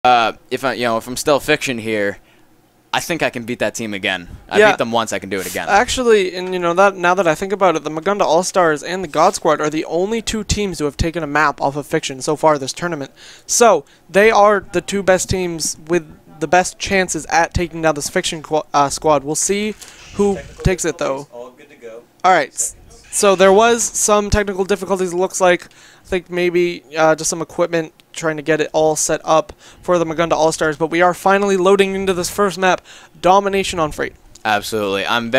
if I'm still fiction here, I think I can beat that team again. I beat them once, I can do it again. Actually, and that now that I think about it, the Magunda All-Stars and the God Squad are the only two teams who have taken a map off of Fiction so far this tournament. So they are the two best teams with the best chances at taking down this Fiction squad. We'll see who takes it though. All good to go. All right. So there was some technical difficulties. It looks like I think maybe just some equipment trying to get it all set up for the Magunda All-Stars, but we are finally loading into this first map, Domination on Freight. Absolutely. I'm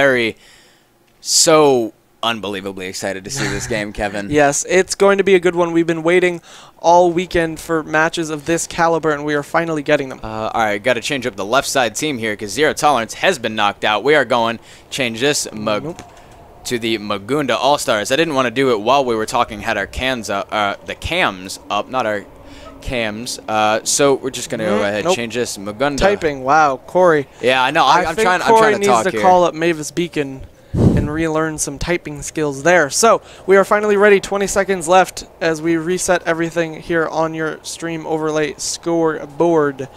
so unbelievably excited to see this game, Kevin. Yes, it's going to be a good one. We've been waiting all weekend for matches of this caliber, and we are finally getting them. All right, got to change up the left side team here because Zero Tolerance has been knocked out. We are going to change this to the Magunda All-Stars. I didn't want to do it while we were talking, had our cams up, the cams up, not our cams. So we're just gonna go ahead change this Magunda. Typing, wow, Corey. Yeah, I know. I'm trying to Corey talk needs to here. call up Mavis Beacon and relearn some typing skills there. So we are finally ready. 20 seconds left as we reset everything here on your stream overlay scoreboard.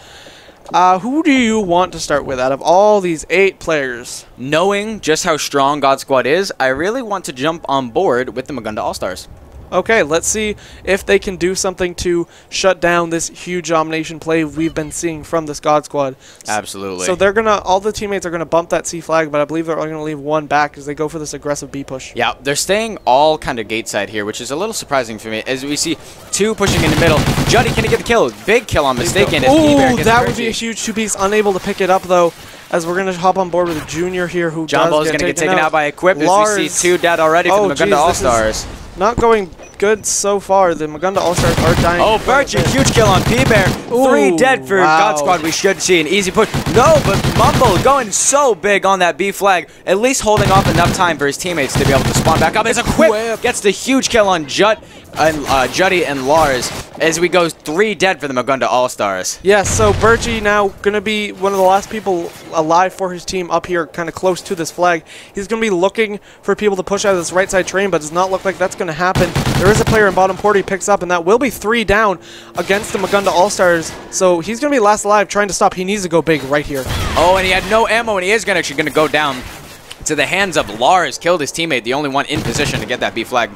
Who do you want to start with out of all these 8 players? Knowing just how strong God Squad is, I really want to jump on board with the Magunda All-Stars. Okay, let's see if they can do something to shut down this huge domination play we've been seeing from this God Squad. Absolutely. So they're all the teammates are gonna bump that C flag, but I believe they're only gonna leave one back as they go for this aggressive B push. Yeah, they're staying all kind of gate side here, which is a little surprising for me. As we see 2 pushing in the middle. Juddy, can he get the kill? Big kill on Mistaken. Ooh, that would be a huge 2-piece. Unable to pick it up though. As we're going to hop on board with a Junior here who John Ball's going to get taken out by Equip as we see 2 dead already from the Magunda All-Stars. Not going good so far. The Magunda All-Stars are dying. Oh, Birchie, huge kill on P-Bear. 3 dead for God Squad. We should see an easy push. No, but Mumble going so big on that B flag, at least holding off enough time for his teammates to be able to spawn back up. As Equip gets the huge kill on Juddy and Lars as we go 3 dead for the Magunda All-Stars. Yes, so Birchie now going to be one of the last people alive for his team up here kind of close to this flag. He's going to be looking for people to push out of this right side train, but does not look like that's going to happen. There is a player in bottom port he picks up, and that will be 3 down against the Magunda All-Stars. So he's going to be last alive trying to stop. He needs to go big right here. Oh, and he had no ammo, and he is actually going to go down to the hands of Lars. Killed his teammate, the only one in position to get that B flag.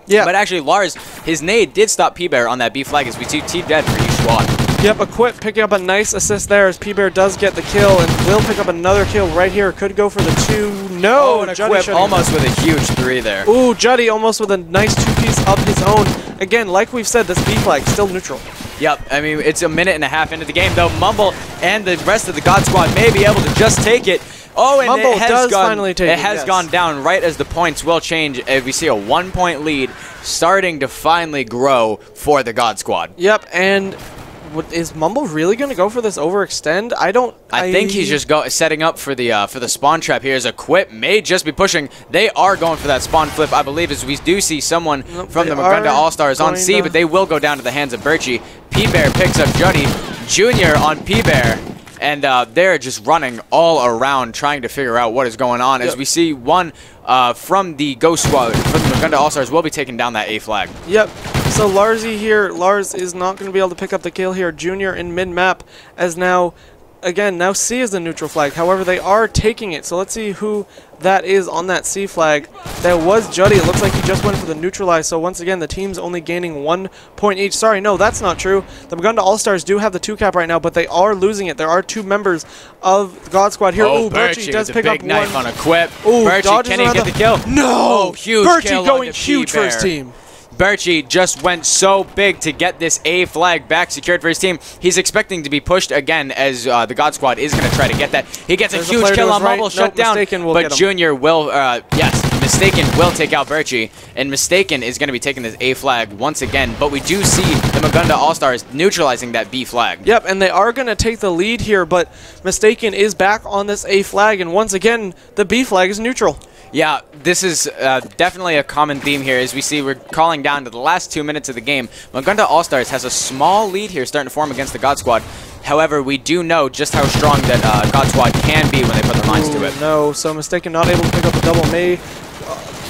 Yeah. But actually, Lars, his nade did stop P-Bear on that B flag as we see T dead for each squad. Yep, Equip picking up a nice assist there as P-Bear does get the kill and will pick up another kill right here. Could go for the 2. No! Oh, and Equip almost with a huge 3 there. Ooh, Juddy almost with a nice 2-piece of his own. Again, like we've said, this B flag still neutral. Yep, I mean, it's a minute and a half into the game, though. Mumble and the rest of the God Squad may be able to just take it. Oh, and Mumble it has gone down right as the points will change. We see a 1-point lead starting to finally grow for the God Squad. Yep, and is Mumble really going to go for this overextend? I think he's just setting up for the spawn trap here. As Equip may just be pushing. They are going for that spawn flip, I believe, as we do see someone from the Magunda All-Stars on C, but they will go down to the hands of Birchie. P-Bear picks up Juddy. Junior on P-Bear. And they're just running all around trying to figure out what is going on. As we see one from the Ghost Squad, from the Magunda All-Stars, will be taking down that A flag. Yep. So Larsy here, Lars is not going to be able to pick up the kill here. Junior in mid-map as now C is the neutral flag. However, they are taking it. So let's see who that is on that C flag. That was Juddy. It looks like he just went for the neutralize. So once again, the team's only gaining 1 point each. Sorry, no, that's not true. The Magunda All-Stars do have the 2-cap right now, but they are losing it. There are 2 members of the God Squad here. Oh, Birchie does pick up 1. Knife on Equip. Ooh, Birchie, can he get the kill? No! Oh, huge kill Birchie going huge for his team. Birchie just went so big to get this A flag back secured for his team. He's expecting to be pushed again as the God Squad is going to try to get that. He gets a huge kill on Mumble, shut down, but Junior will, Mistaken will take out Birchie, and Mistaken is going to be taking this A flag once again, but we do see the Magunda All-Stars neutralizing that B flag. Yep, and they are going to take the lead here, but Mistaken is back on this A flag, and once again, the B flag is neutral. Yeah, this is definitely a common theme here. As we see, we're calling down to the last 2 minutes of the game. Magunda All-Stars has a small lead here starting to form against the God Squad. However, we do know just how strong that God Squad can be when they put their minds to it. No, so Mistaken not able to pick up a double. May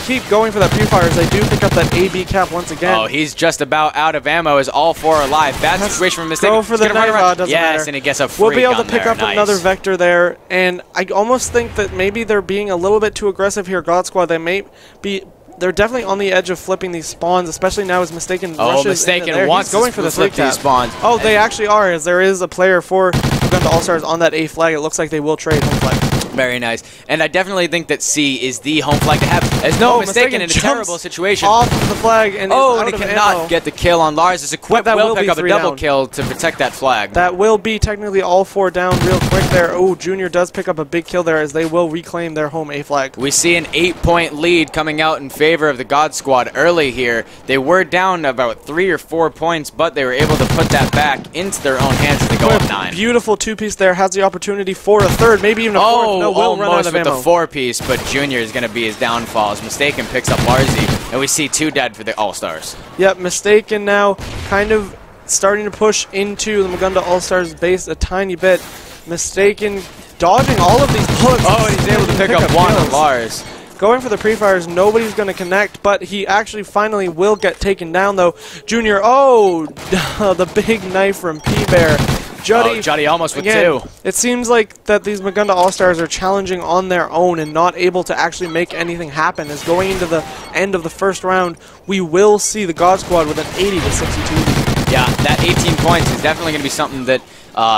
keep going for that pre-fire as they do pick up that AB cap once again. Oh, he's just about out of ammo as all four are alive. Bad situation from Mistaken. Go for the knife. Doesn't matter. And he gets a free We'll be able to pick there. up another vector there, and I almost think that maybe they're being a little bit too aggressive here, God Squad. They may be... They're definitely on the edge of flipping these spawns, especially now as Mistaken rushes Mistaken there. wants going to for the flip these spawns. Oh, they actually are, as there is a player for Magunda All-Stars on that A flag. It looks like they will trade home flag. Very nice. And I definitely think that C is the home flag to have. As Mistaken in a terrible situation. Off of the flag and he cannot get the kill on Lars. As a quick will pick up a double kill to protect that flag. That will be technically all four down real quick there. Oh, Junior does pick up a big kill there as they will reclaim their home A flag. We see an 8-point lead coming out in favor of the God Squad early here. They were down about 3 or 4 points, but they were able to put that back into their own hands as they go up 9. Beautiful two-piece there. Has the opportunity for a third, maybe even a fourth. No, will run out of ammo. The 4-piece, but Junior is going to be his downfall. As Mistaken picks up Larzy, and we see 2 dead for the All-Stars. Yep, Mistaken now kind of starting to push into the Magunda All-Stars base a tiny bit. Mistaken dodging all of these bullets. Oh, and he's able to pick up one on Lars. Going for the pre-fires, nobody's going to connect, but he actually finally will get taken down, though. Junior, the big knife from P-Bear. Juddy almost with 2. It seems like that these Magunda All-Stars are challenging on their own and not able to actually make anything happen. As going into the end of the first round, we will see the God Squad with an 80-62 lead. Yeah, that 18 points is definitely going to be something that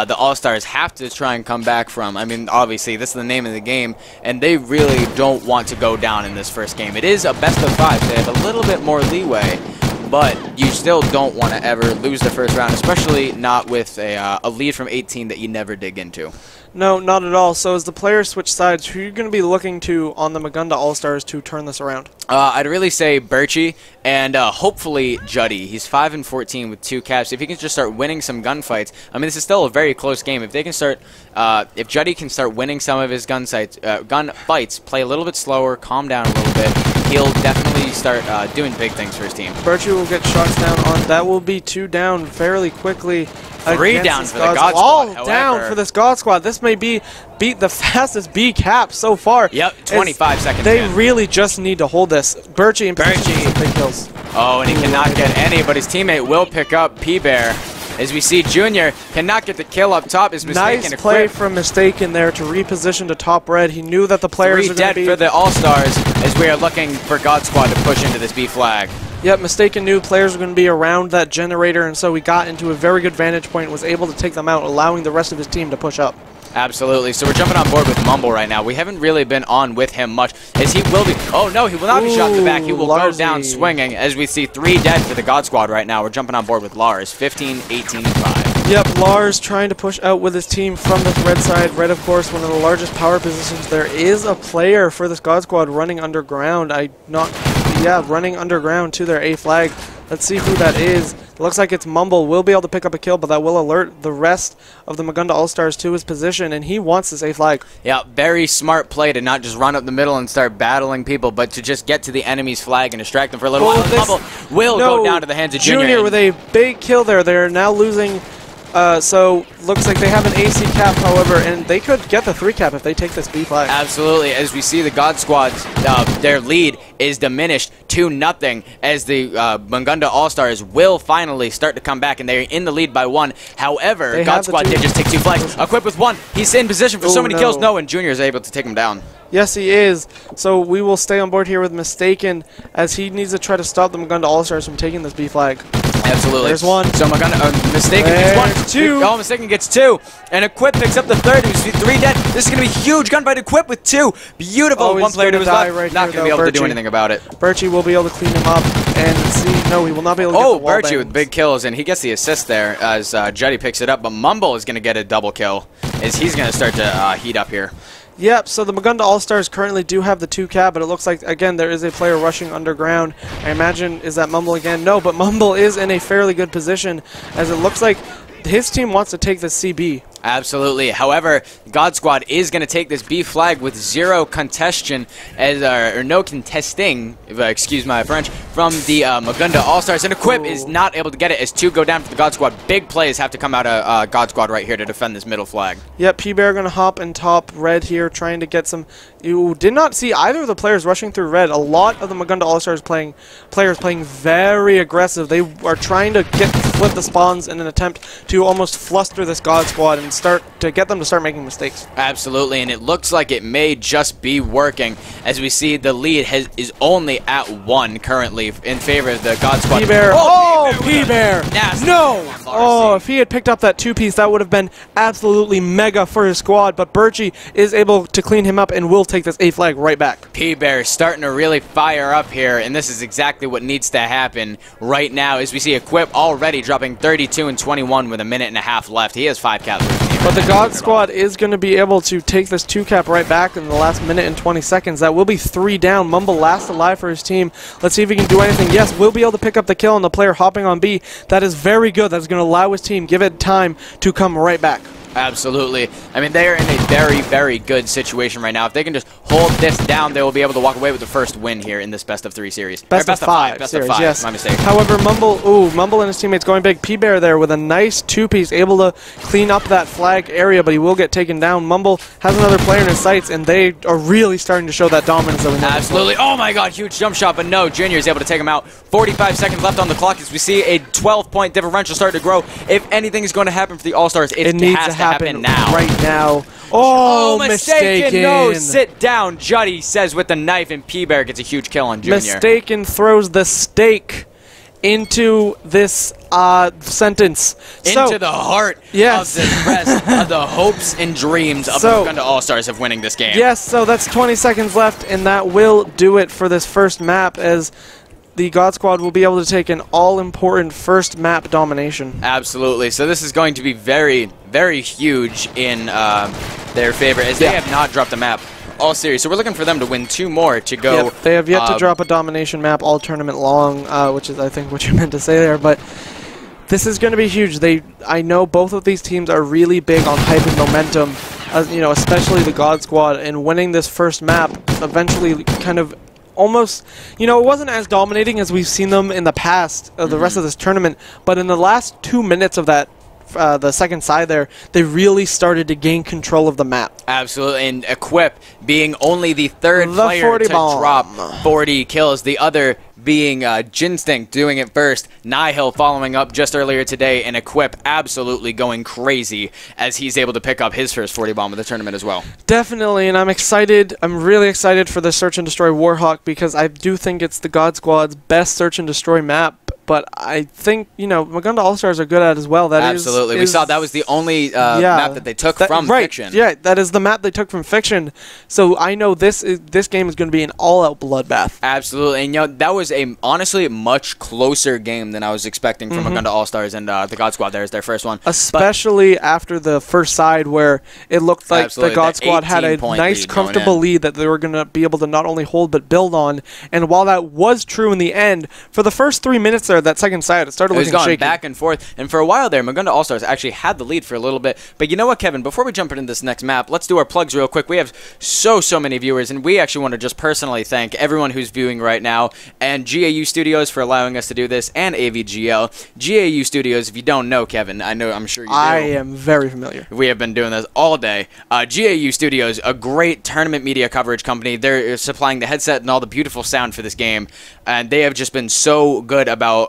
the All-Stars have to try and come back from. I mean, obviously, this is the name of the game, and they really don't want to go down in this first game. It is a best of 5, so they have a little bit more leeway, but you still don't want to ever lose the first round, especially not with a lead from 18 that you never dig into. No, not at all. So as the players switch sides, who are you going to be looking to on the Magunda All-Stars to turn this around? I'd really say Birchie and hopefully Juddy. He's 5 and 14 with 2 caps. If he can just start winning some gunfights, I mean, this is still a very close game. If they can start, if Juddy can start winning some of his gunfights, play a little bit slower, calm down a little bit, he'll definitely start doing big things for his team. Birchie will get shots down on. That will be 2 down fairly quickly. 3 down for the God Squad. All down for this God Squad. This may be beat the fastest B cap so far. Yep, 25 seconds They in. really just need to hold this. Birchie and some big kills. Oh, and he cannot get any, but his teammate will pick up P-Bear. As we see Junior cannot get the kill up top. Is Mistaken. Nice play from Mistaken there to reposition to top red. He knew that the players are going to be... 3 dead for the All-Stars as we are looking for God Squad to push into this B flag. Yep, Mistaken knew players were going to be around that generator, and so he got into a very good vantage point and was able to take them out, allowing the rest of his team to push up. Absolutely. So we're jumping on board with Mumble right now. We haven't really been on with him much, as he will be... Oh, no, he will not be shot in the back. He will go down swinging, as we see 3 dead for the God Squad right now. We're jumping on board with Lars, 15, 18, and 5. Yep, Lars trying to push out with his team from the red side. Red, of course, one of the largest power positions. There is a player for this God Squad running underground. Running underground to their A flag. Let's see who that is. It looks like it's Mumble. Will be able to pick up a kill, but that will alert the rest of the Magunda All-Stars to his position, and he wants this A flag. Yeah, very smart play to not just run up the middle and start battling people, but to just get to the enemy's flag and distract them for a little while. Mumble will go down to the hands of Junior. Junior with a big kill there. They're now losing... so looks like they have an AC cap, however, and they could get the 3 cap if they take this B flag. Absolutely. As we see the God Squad's, their lead is diminished to nothing, as the Magunda All-Stars will finally start to come back, and they're in the lead by 1. However, God Squad did just take 2 flags. Equipped with 1. He's in position for so many kills. No, and Junior is able to take him down. Yes, he is. So we will stay on board here with Mistaken, as he needs to try to stop the Magunda All-Stars from taking this B flag. Absolutely. There's 1. So Mistaken gets 1. 2. Oh, Mistaken gets 2. And Equip picks up the 3rd. We see 3 dead. This is going to be huge gunfight. Equip with 2. Beautiful. Oh, 1 player to his left. Right not going to be able to do anything about it. Birchie will be able to clean him up. And see, no, he will not be able to get the wall Birchie with big kills. And he gets the assist there as Jetty picks it up. But Mumble is going to get a double kill as he's going to start to heat up here. Yep, so the Magunda All-Stars currently do have the 2 cap, but it looks like, again, there is a player rushing underground. I imagine, is that Mumble again? No, but Mumble is in a fairly good position, as it looks like his team wants to take the CB. Absolutely. However, God Squad is going to take this B flag with zero contestation, or no contesting, if I excuse my French, from the Magunda All-Stars. And Equip is not able to get it as 2 go down for the God Squad. Big plays have to come out of God Squad right here to defend this middle flag. Yep, P-Bear going to hop and top red here, trying to get some... You did not see either of the players rushing through red. A lot of the Magunda All-Stars playing very aggressive. They are trying to flip the spawns in an attempt to almost fluster this God Squad and start to get them to start making mistakes. Absolutely, and it looks like it may just be working, as we see the lead is only at 1 currently in favor of the God Squad. P-Bear. Oh, P-Bear. No. Oh, if he had picked up that 2-piece, that would have been absolutely mega for his squad, but Birchie is able to clean him up and will take this A flag right back. P-Bear starting to really fire up here, and this is exactly what needs to happen right now, as we see Equip already dropping 32 and 21 with a minute and a half left. He has 5 caps. But the God Squad is going to be able to take this 2-cap right back in the last minute and 20 seconds. That will be 3 down. Mumble last alive for his team. Let's see if he can do anything. Yes, we'll be able to pick up the kill on the player hopping on B. That is very good. That's going to allow his team, give it time to come right back. Absolutely. I mean, they are in a very, very good situation right now. If they can just hold this down, they will be able to walk away with the first win here in this best of 3 series. Best of 5 Best series, of 5, yes. my mistake. However, Mumble and his teammates going big. P-Bear there with a nice 2-piece, able to clean up that flag area, but he will get taken down. Mumble has another player in his sights, and they are really starting to show that dominance that we know. Absolutely. Oh my god, huge jump shot, but no, Junior is able to take him out. 45 seconds left on the clock as we see a 12-point differential start to grow. If anything is going to happen for the All-Stars, it needs to happen now. Right now. Oh, mistaken. No, sit down, Juddy says with the knife, and P-Bear gets a huge kill on Junior. Mistaken throws the steak into this sentence. Into the heart of the rest of the hopes and dreams of the Magunda All-Stars of winning this game. Yes, so that's 20 seconds left, and that will do it for this first map, as the God Squad will be able to take an all-important first map domination. Absolutely. So this is going to be very, very huge in their favor, as they have not dropped a map all series. So we're looking for them to win 2 more to go. Yep, they have yet to drop a domination map all tournament long, which is, I think, what you meant to say there. But this is going to be huge. I know both of these teams are really big on hype and momentum, you know, especially the God Squad, and winning this first map eventually kind of almost, you know, it wasn't as dominating as we've seen them in the past, the rest of this tournament, but in the last 2 minutes of that, the second side there, they really started to gain control of the map. Absolutely, and Equip being only the 3rd player to drop 40 kills, the other being Jinstinct doing it first, Nihil following up just earlier today, and Equip absolutely going crazy as he's able to pick up his first 40 bomb of the tournament as well. Definitely, and I'm excited. I'm really excited for the Search and Destroy Warhawk, because I do think it's the God Squad's best Search and Destroy map. But I think, you know, Magunda All-Stars are good at it as well. Absolutely. We saw that was the only map that they took from Fiction. Yeah, that is the map they took from Fiction. So I know this game is going to be an all-out bloodbath. Absolutely. And, you know, that was honestly a much closer game than I was expecting from Magunda All-Stars, and the God Squad there is their first one. Especially after the first side, where it looked like the God Squad had a nice, comfortable lead that they were going to be able to not only hold but build on. And while that was true in the end, for the first 3 minutes there, that second side, it started looking shaky. It was going back and forth, and for a while there, Magunda All-Stars actually had the lead for a little bit. But you know what, Kevin? Before we jump into this next map, let's do our plugs real quick. We have so many viewers, and we actually want to just personally thank everyone who's viewing right now, and GAU Studios for allowing us to do this, and AVGL. GAU Studios, if you don't know, Kevin, I'm sure you do. I am very familiar. We have been doing this all day. GAU Studios, a great tournament media coverage company. They're supplying the headset and all the beautiful sound for this game, and they have just been so good about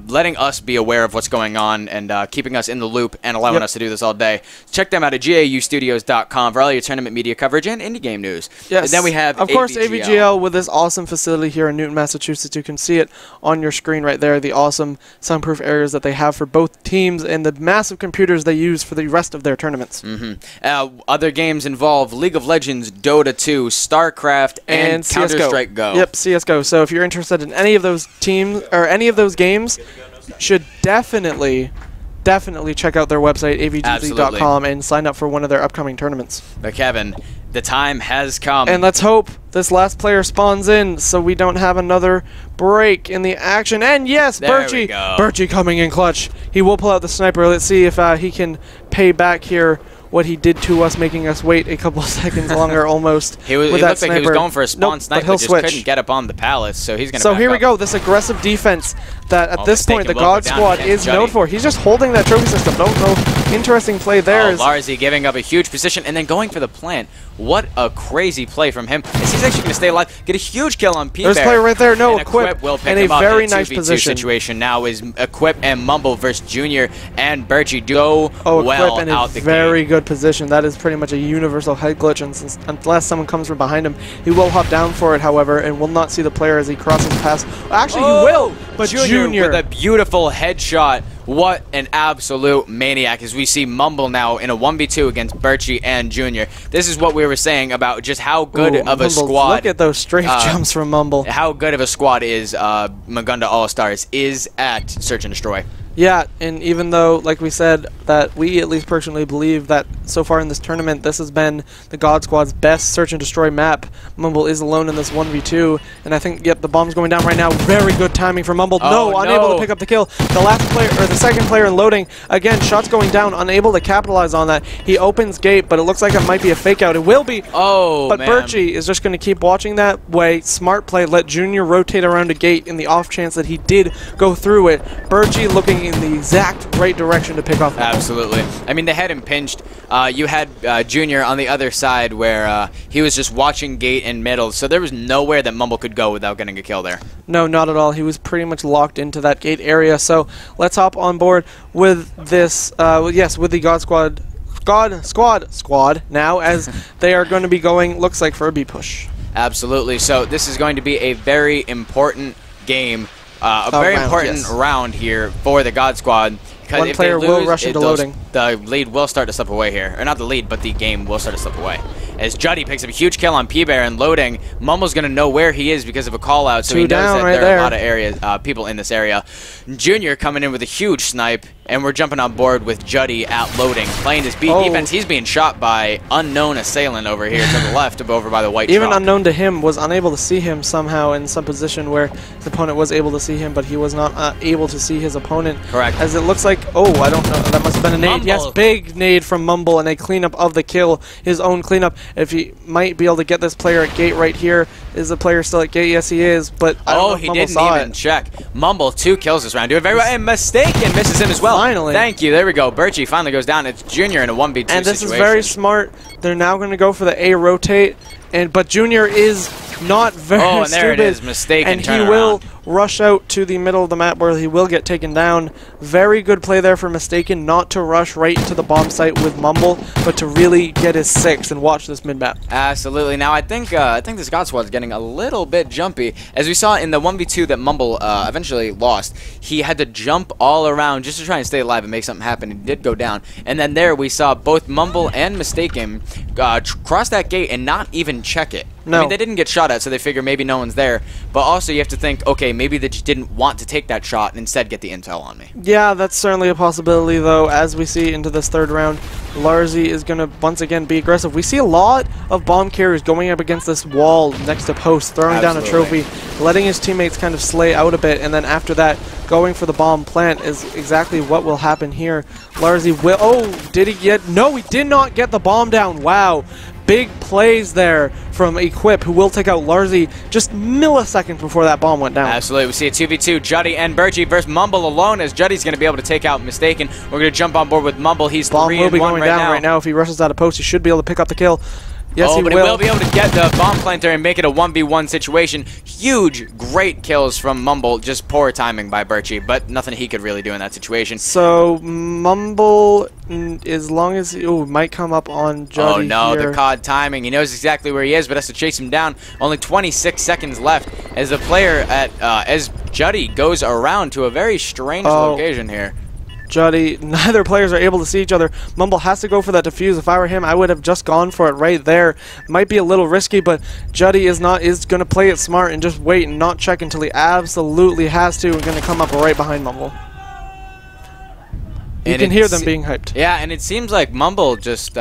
letting us be aware of what's going on and keeping us in the loop and allowing us to do this all day. Check them out at GAUstudios.com for all your tournament media coverage and indie game news. Yes. And then we have of course, AVGL with this awesome facility here in Newton, Massachusetts. You can see it on your screen right there, the awesome soundproof areas that they have for both teams and the massive computers they use for the rest of their tournaments. Other games involve League of Legends, Dota 2, StarCraft, and Counter-Strike Go. Yep, CSGO. So if you're interested in any of those teams or any of those games, should definitely check out their website, avgz.com, and sign up for one of their upcoming tournaments. But Kevin, the time has come. And let's hope this last player spawns in so we don't have another break in the action. And yes, Birchie coming in clutch. He will pull out the sniper. Let's see if he can pay back here what he did to us, making us wait a couple of seconds longer almost. He looked like he was going for a spawn snipe, but just couldn't get up on the palace, so he's going to So here we go, this aggressive defense that at this point the God Squad is known for. He's just holding that trophy system. Don't know. Interesting play there. Larzi giving up a huge position and then going for the plant. What a crazy play from him. As he's actually going to stay alive, get a huge kill on P-Bear. There's a player right there. No, and Equip will pick in him a up. very In nice 2v2 position. Situation now is Equip and Mumble versus Junior and Birchie go well in out a the very gate. Good position. That is pretty much a universal head glitch, and unless someone comes from behind him, he will hop down for it, however, and will not see the player as he crosses past. Actually, he will, but Junior with a beautiful headshot. What an absolute maniac, as we see Mumble now in a 1v2 against Birchie and Junior. This is what we were saying about just how good of a squad. Look at those strafe jumps from Mumble. How good of a squad is Magunda All-Stars is at Search and Destroy. Yeah, and even though, like we said, that we at least personally believe that so far in this tournament, this has been the God Squad's best Search and Destroy map. Mumble is alone in this 1v2, and I think, yep, the bomb's going down right now. Very good timing from Mumble. Unable to pick up the kill. The last player, or the second player in loading, again, shots going down, unable to capitalize on that. He opens gate, but it looks like it might be a fake out. It will be. But man. Birchie is just going to keep watching that way. Smart play. Let Junior rotate around a gate in the off chance that he did go through it. Birchie looking in the exact right direction to pick off Mumble. Absolutely. I mean, they had him pinched. You had Junior on the other side where he was just watching gate and middle, so there was nowhere that Mumble could go without getting a kill there. No, not at all. He was pretty much locked into that gate area. So let's hop on board with this, with the God Squad now, as they are going to be going, looks like, for a B push. Absolutely. So this is going to be a very important game. A very important round here for the God Squad. One player will rush into loading. The lead will start to slip away here. Or not the lead, but the game will start to slip away. As Juddy picks up a huge kill on P-Bear and loading, Mumble's going to know where he is because of a call-out, so he knows that there are a lot of areas, people in this area. Junior coming in with a huge snipe, and we're jumping on board with Juddy at loading. Playing this B defense, he's being shot by unknown assailant over here to the left, over by the white Even chalk. unknown to him, was unable to see him somehow in some position where his opponent was able to see him, but he was not able to see his opponent. Correct. As it looks like, I don't know, that must have been a nade. Yes, big nade from Mumble and a cleanup of the kill, his own cleanup. If he might be able to get this player at gate right here. Is the player still at gate? Yes, he is, but I don't know if he Mumble didn't even check. Mumble, 2 kills this round. Doing very well. And Mistaken misses him as well. Finally. Thank you. There we go. Birchie finally goes down. It's Junior in a 1v2 situation. And this is very smart. They're now going to go for the A rotate, but Junior is not very and stupid. there it is. Mistaken. And he will rush out to the middle of the map where he will get taken down. Very good play there for Mistaken, not to rush right into the bomb site with Mumble, but to really get his 6 and watch this mid map. Absolutely. Now I think this God Squad is getting a little bit jumpy. As we saw in the 1v2 that Mumble eventually lost, he had to jump all around just to try and stay alive and make something happen. He did go down. And then there we saw both Mumble and Mistaken cross that gate and not even check it. No. I mean, they didn't get shot at, so they figure maybe no one's there. But also you have to think, okay, maybe they just didn't want to take that shot and instead get the intel on me. Yeah, that's certainly a possibility, though. As we see into this third round, Larzi is going to once again be aggressive. We see a lot of bomb carriers going up against this wall next to post, throwing down a trophy, letting his teammates kind of slay out a bit, and then after that, going for the bomb plant is exactly what will happen here. Larzi will... Oh, did he get... No, he did not get the bomb down. Wow. Big plays there from Equip, who will take out Larzi just milliseconds before that bomb went down. Absolutely. We see a 2v2, Juddy and Birchie versus Mumble alone, as Juddy's going to be able to take out Mistaken. We're going to jump on board with Mumble. He's 3-1 right now. Bomb will be going down right now. If he rushes out of post, he should be able to pick up the kill. Yes, but he will be able to get the bomb planter and make it a 1v1 situation. Huge, great kills from Mumble. Just poor timing by Birchie, but nothing he could really do in that situation. So Mumble, as long as he might come up on Juddy. Oh no, here. the CoD timing. He knows exactly where he is, but has to chase him down. Only 26 seconds left as the player as Juddy goes around to a very strange location here. Juddy, neither players are able to see each other. Mumble has to go for that defuse. If I were him, I would have just gone for it right there. Might be a little risky, but Juddy is going to play it smart and just wait and not check until he absolutely has to, and going to come up right behind Mumble. You can hear them being hyped. Yeah, and it seems like Mumble just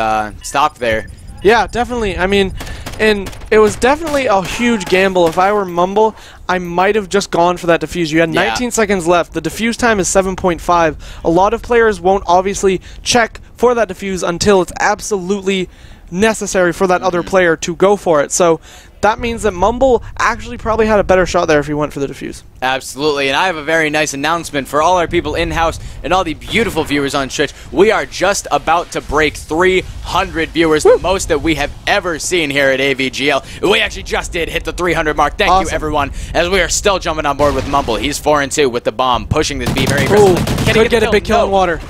stopped there. Yeah, definitely. I mean, and it was definitely a huge gamble. If I were Mumble, I might have just gone for that defuse. You had 19 seconds left. The defuse time is 7.5. A lot of players won't obviously check for that defuse until it's absolutely necessary for that other player to go for it. So that means that Mumble actually probably had a better shot there if he went for the defuse. Absolutely, and I have a very nice announcement for all our people in-house and all the beautiful viewers on Twitch. We are just about to break 300 viewers, the most that we have ever seen here at AVGL. We actually just did hit the 300 mark. Thank you, everyone, as we are still jumping on board with Mumble. He's 4-2 with the bomb, pushing this B very aggressively. Can he get a big kill in water?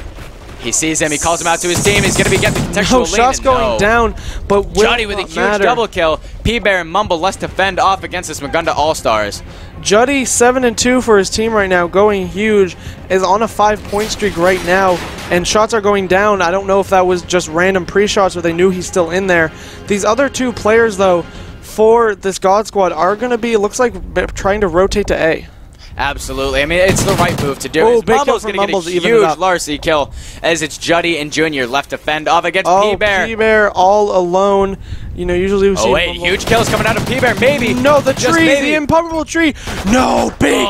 He sees him. He calls him out to his team. He's going to be getting the contextual lead. Shots going down, but will Juddy with a huge double kill. P-Bear and Mumble less to fend off against this Magunda All-Stars. Juddy 7-2 for his team right now, going huge, is on a 5-point streak right now, and shots are going down. I don't know if that was just random pre-shots or they knew he's still in there. These other two players, though, for this God Squad are going to be, it looks like, trying to rotate to A. Absolutely. I mean, it's the right move to do. Mumble's going to get a huge Larcy kill as it's Juddy and Junior left to fend off against P-Bear. P-Bear all alone. You know, usually we see... Oh, wait, huge kills coming out of P-Bear, maybe. No, the tree, the impenetrable tree. No, big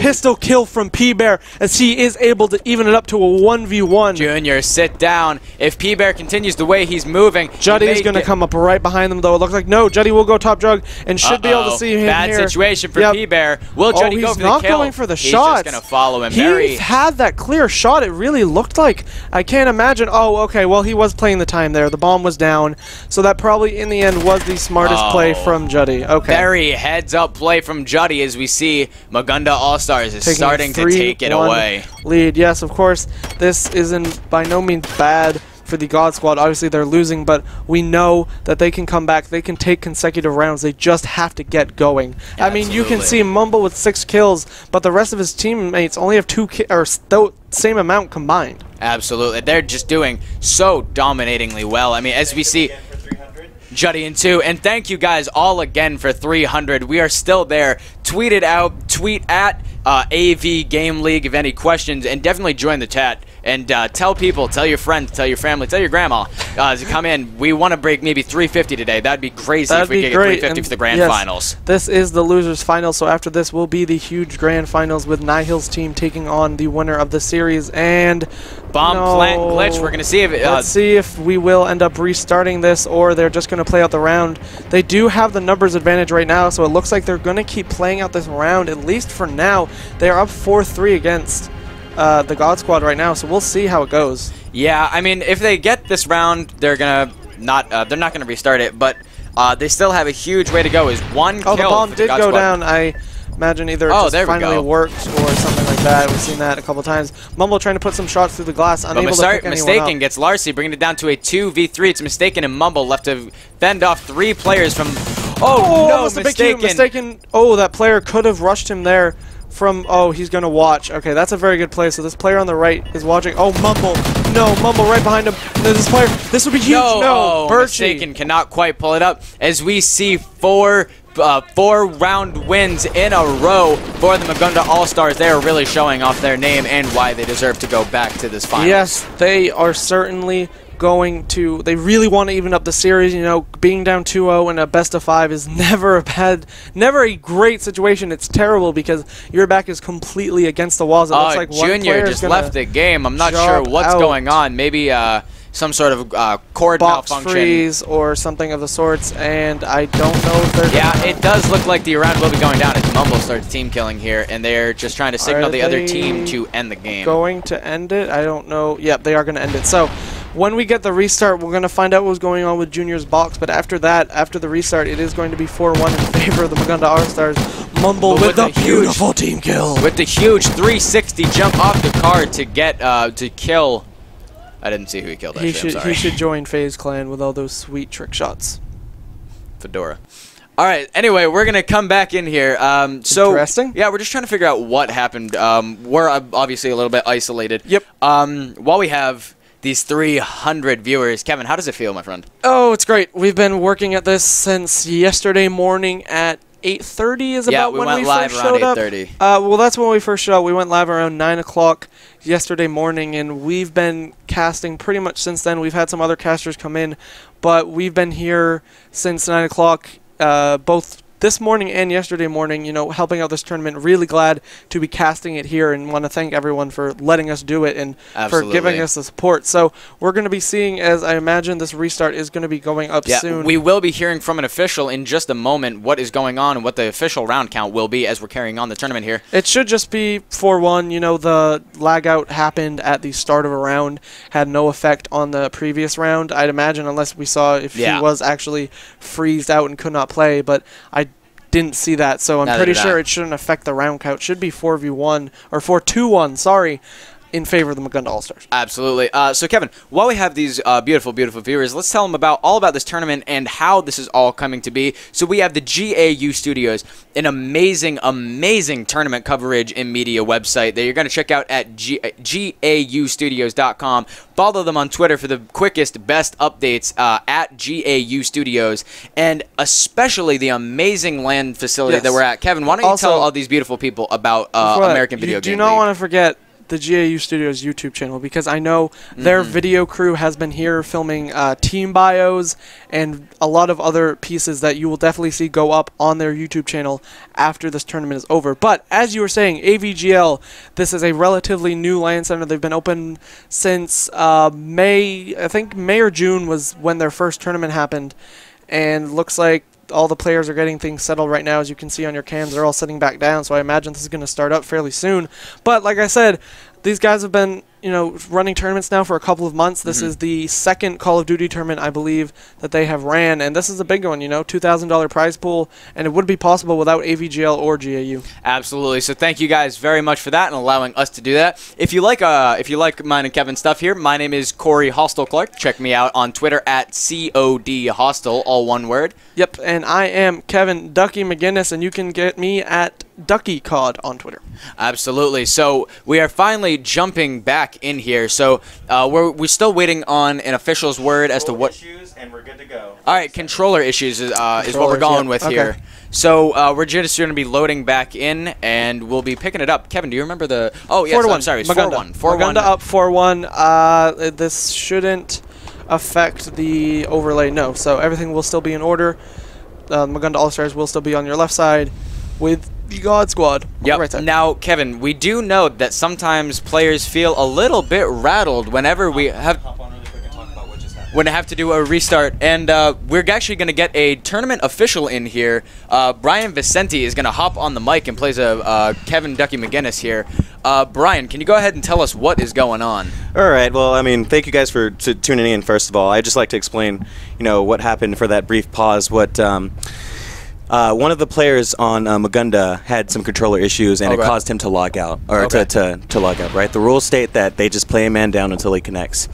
pistol kill from P-Bear as he is able to even it up to a 1v1. Junior, sit down. If P-Bear continues the way he's moving... Juddy is going to come up right behind them, though. It looks like, no, Juddy will go top drug and should be able to see him Bad here. situation for P-Bear. Will Juddy go for the kill? He's not going for the He's shots. Just going to follow him. He had that clear shot, it really looked like. I can't imagine. Oh, okay, well, he was playing the time there. The bomb was down, so that probably, in the end, was the smartest play from Juddy. Okay. Very heads-up play from Juddy as we see Magunda All-Stars is starting to take it away. Lead, yes, of course. This isn't by no means bad for the God Squad. Obviously, they're losing, but we know that they can come back. They can take consecutive rounds. They just have to get going. Absolutely. I mean, you can see Mumble with 6 kills, but the rest of his teammates only have 2 kills, or same amount combined. Absolutely. They're just doing so dominatingly well. I mean, as we see... Juddy and 2, and thank you guys all again for 300. We are still there. Tweet it out. Tweet at AV Game League if any questions, and definitely join the chat. And tell people, tell your friends, tell your family, tell your grandma to come in. We want to break maybe 350 today. That'd be crazy if we could get 350 for the grand finals. This is the losers final, so after this will be the huge grand finals with Nihil's team taking on the winner of the series. And bomb plant glitch. We're gonna see if let's see if we will end up restarting this or they're just gonna play out the round. They do have the numbers advantage right now, so it looks like they're gonna keep playing out this round at least for now. They are up 4-3 against the God Squad right now, so we'll see how it goes. Yeah, I mean, if they get this round, they're gonna not gonna restart it, but they still have a huge way to go. Is one kill. Oh, the bomb did go down. I imagine either it just finally worked or something like that. We've seen that a couple times. Mumble trying to put some shots through the glass, unable to pick Mistaken gets Larcy, bringing it down to a 2v3. It's Mistaken and Mumble left to fend off 3 players from... Oh, no, Mistaken. Oh, that player could have rushed him there. He's going to watch. Okay, that's a very good play. So this player on the right is watching. Oh, Mumble. No, Mumble right behind him. This player. This would be huge. No, Mistaken cannot quite pull it up as we see 4 round wins in a row for the Magunda All-Stars. They are really showing off their name and why they deserve to go back to this final. Yes, they are certainly going to. They really want to even up the series. You know, being down 2-0 in a best-of-5 is never a great situation. It's terrible because your back is completely against the walls. It looks like Junior just left the game. I'm not sure what's going on. Maybe some sort of cord malfunction. Freeze or something of the sorts, and I don't know if they're... Yeah, it does look like the round will be going down as Mumble starts team killing here, and they're just trying to signal the other team to end the game. Going to end it? I don't know. Yep, they are going to end it. So when we get the restart, we're going to find out what's going on with Junior's box, but after that, after the restart, it is going to be 4-1 in favor of the Magunda All-Stars. Mumble with the beautiful team kill. With the huge 360 jump off the card to get to kill... I didn't see who he killed. Actually, he should join FaZe Clan with all those sweet trick shots. Fedora. All right. Anyway, we're gonna come back in here. Interesting. Yeah, we're just trying to figure out what happened. We're obviously a little bit isolated. Yep. While we have these 300 viewers, Kevin, how does it feel, my friend? Oh, it's great. We've been working at this since yesterday morning at 8:30 is about when we first showed up. 8:30. Well, that's when we first showed up. We went live around 9 o'clock yesterday morning, and we've been casting pretty much since then. We've had some other casters come in, but we've been here since 9 o'clock, both this morning and yesterday morning, you know, helping out this tournament. Really glad to be casting it here, and want to thank everyone for letting us do it and for giving us the support. So we're going to be seeing, as I imagine this restart is going to be going up soon. We will be hearing from an official in just a moment what is going on and what the official round count will be as we're carrying on the tournament here. It should just be 4-1. You know, the lag out happened at the start of a round, had no effect on the previous round, I'd imagine, unless we saw if he was actually freezed out and could not play, but I didn't see that, so I'm pretty sure it shouldn't affect the round count. It should be 4v1, or 4-2-1, sorry, in favor of the Magunda All-Stars. Absolutely. So, Kevin, while we have these beautiful, beautiful viewers, let's tell them all about this tournament and how this is all coming to be. So we have the GAU Studios, an amazing, amazing tournament coverage and media website that you're going to check out at GAUstudios.com. Follow them on Twitter for the quickest, best updates at GAU Studios, and especially the amazing LAN facility that we're at. Kevin, why don't you tell all these beautiful people about American Video Game League? Do not want to forget the GAU Studios YouTube channel, because I know their video crew has been here filming team bios and a lot of other pieces that you will definitely see go up on their YouTube channel after this tournament is over. But as you were saying, AVGL, this is a relatively new LAN center. They've been open since May, I think May or June was when their first tournament happened, and looks like all the players are getting things settled right now. As you can see on your cams, they're all sitting back down, so I imagine this is going to start up fairly soon. But like I said, these guys have been, you know, running tournaments now for a couple of months. This is the second Call of Duty tournament, I believe, that they have ran, and this is a big one, you know, $2,000 prize pool, and it wouldn't be possible without AVGL or GAU. Absolutely. So thank you guys very much for that and allowing us to do that. If you like mine and Kevin's stuff here, my name is Corey Hostel Clark. Check me out on Twitter at COD Hostel, all one word. Yep, and I am Kevin Ducky McGinnis, and you can get me at Ducky CoD on Twitter. Absolutely. So we are finally jumping back in here. So we're still waiting on an official's word as to what issues, and we're good to go. All right, controller issues is what we're going with here. So we're just going to be loading back in, and we'll be picking it up. Kevin, do you remember the? Oh yes, I'm sorry, it's 4-1. Magunda up 4-1. This shouldn't affect the overlay. No, so everything will still be in order. Magunda All-Stars will still be on your left side with the God Squad. Yep. Right side. Now, Kevin, we do know that sometimes players feel a little bit rattled whenever we have to do a restart, and we're actually going to get a tournament official in here. Brian Vicente is going to hop on the mic and plays a Kevin Ducky McGinnis here. Brian, can you go ahead and tell us what is going on? All right. Well, I mean, thank you guys for tuning in. First of all, I'd just like to explain, you know, what happened for that brief pause. What one of the players on Magunda had some controller issues, and it caused him to log out, or to log out. Right. The rules state that they just play a man down until he connects.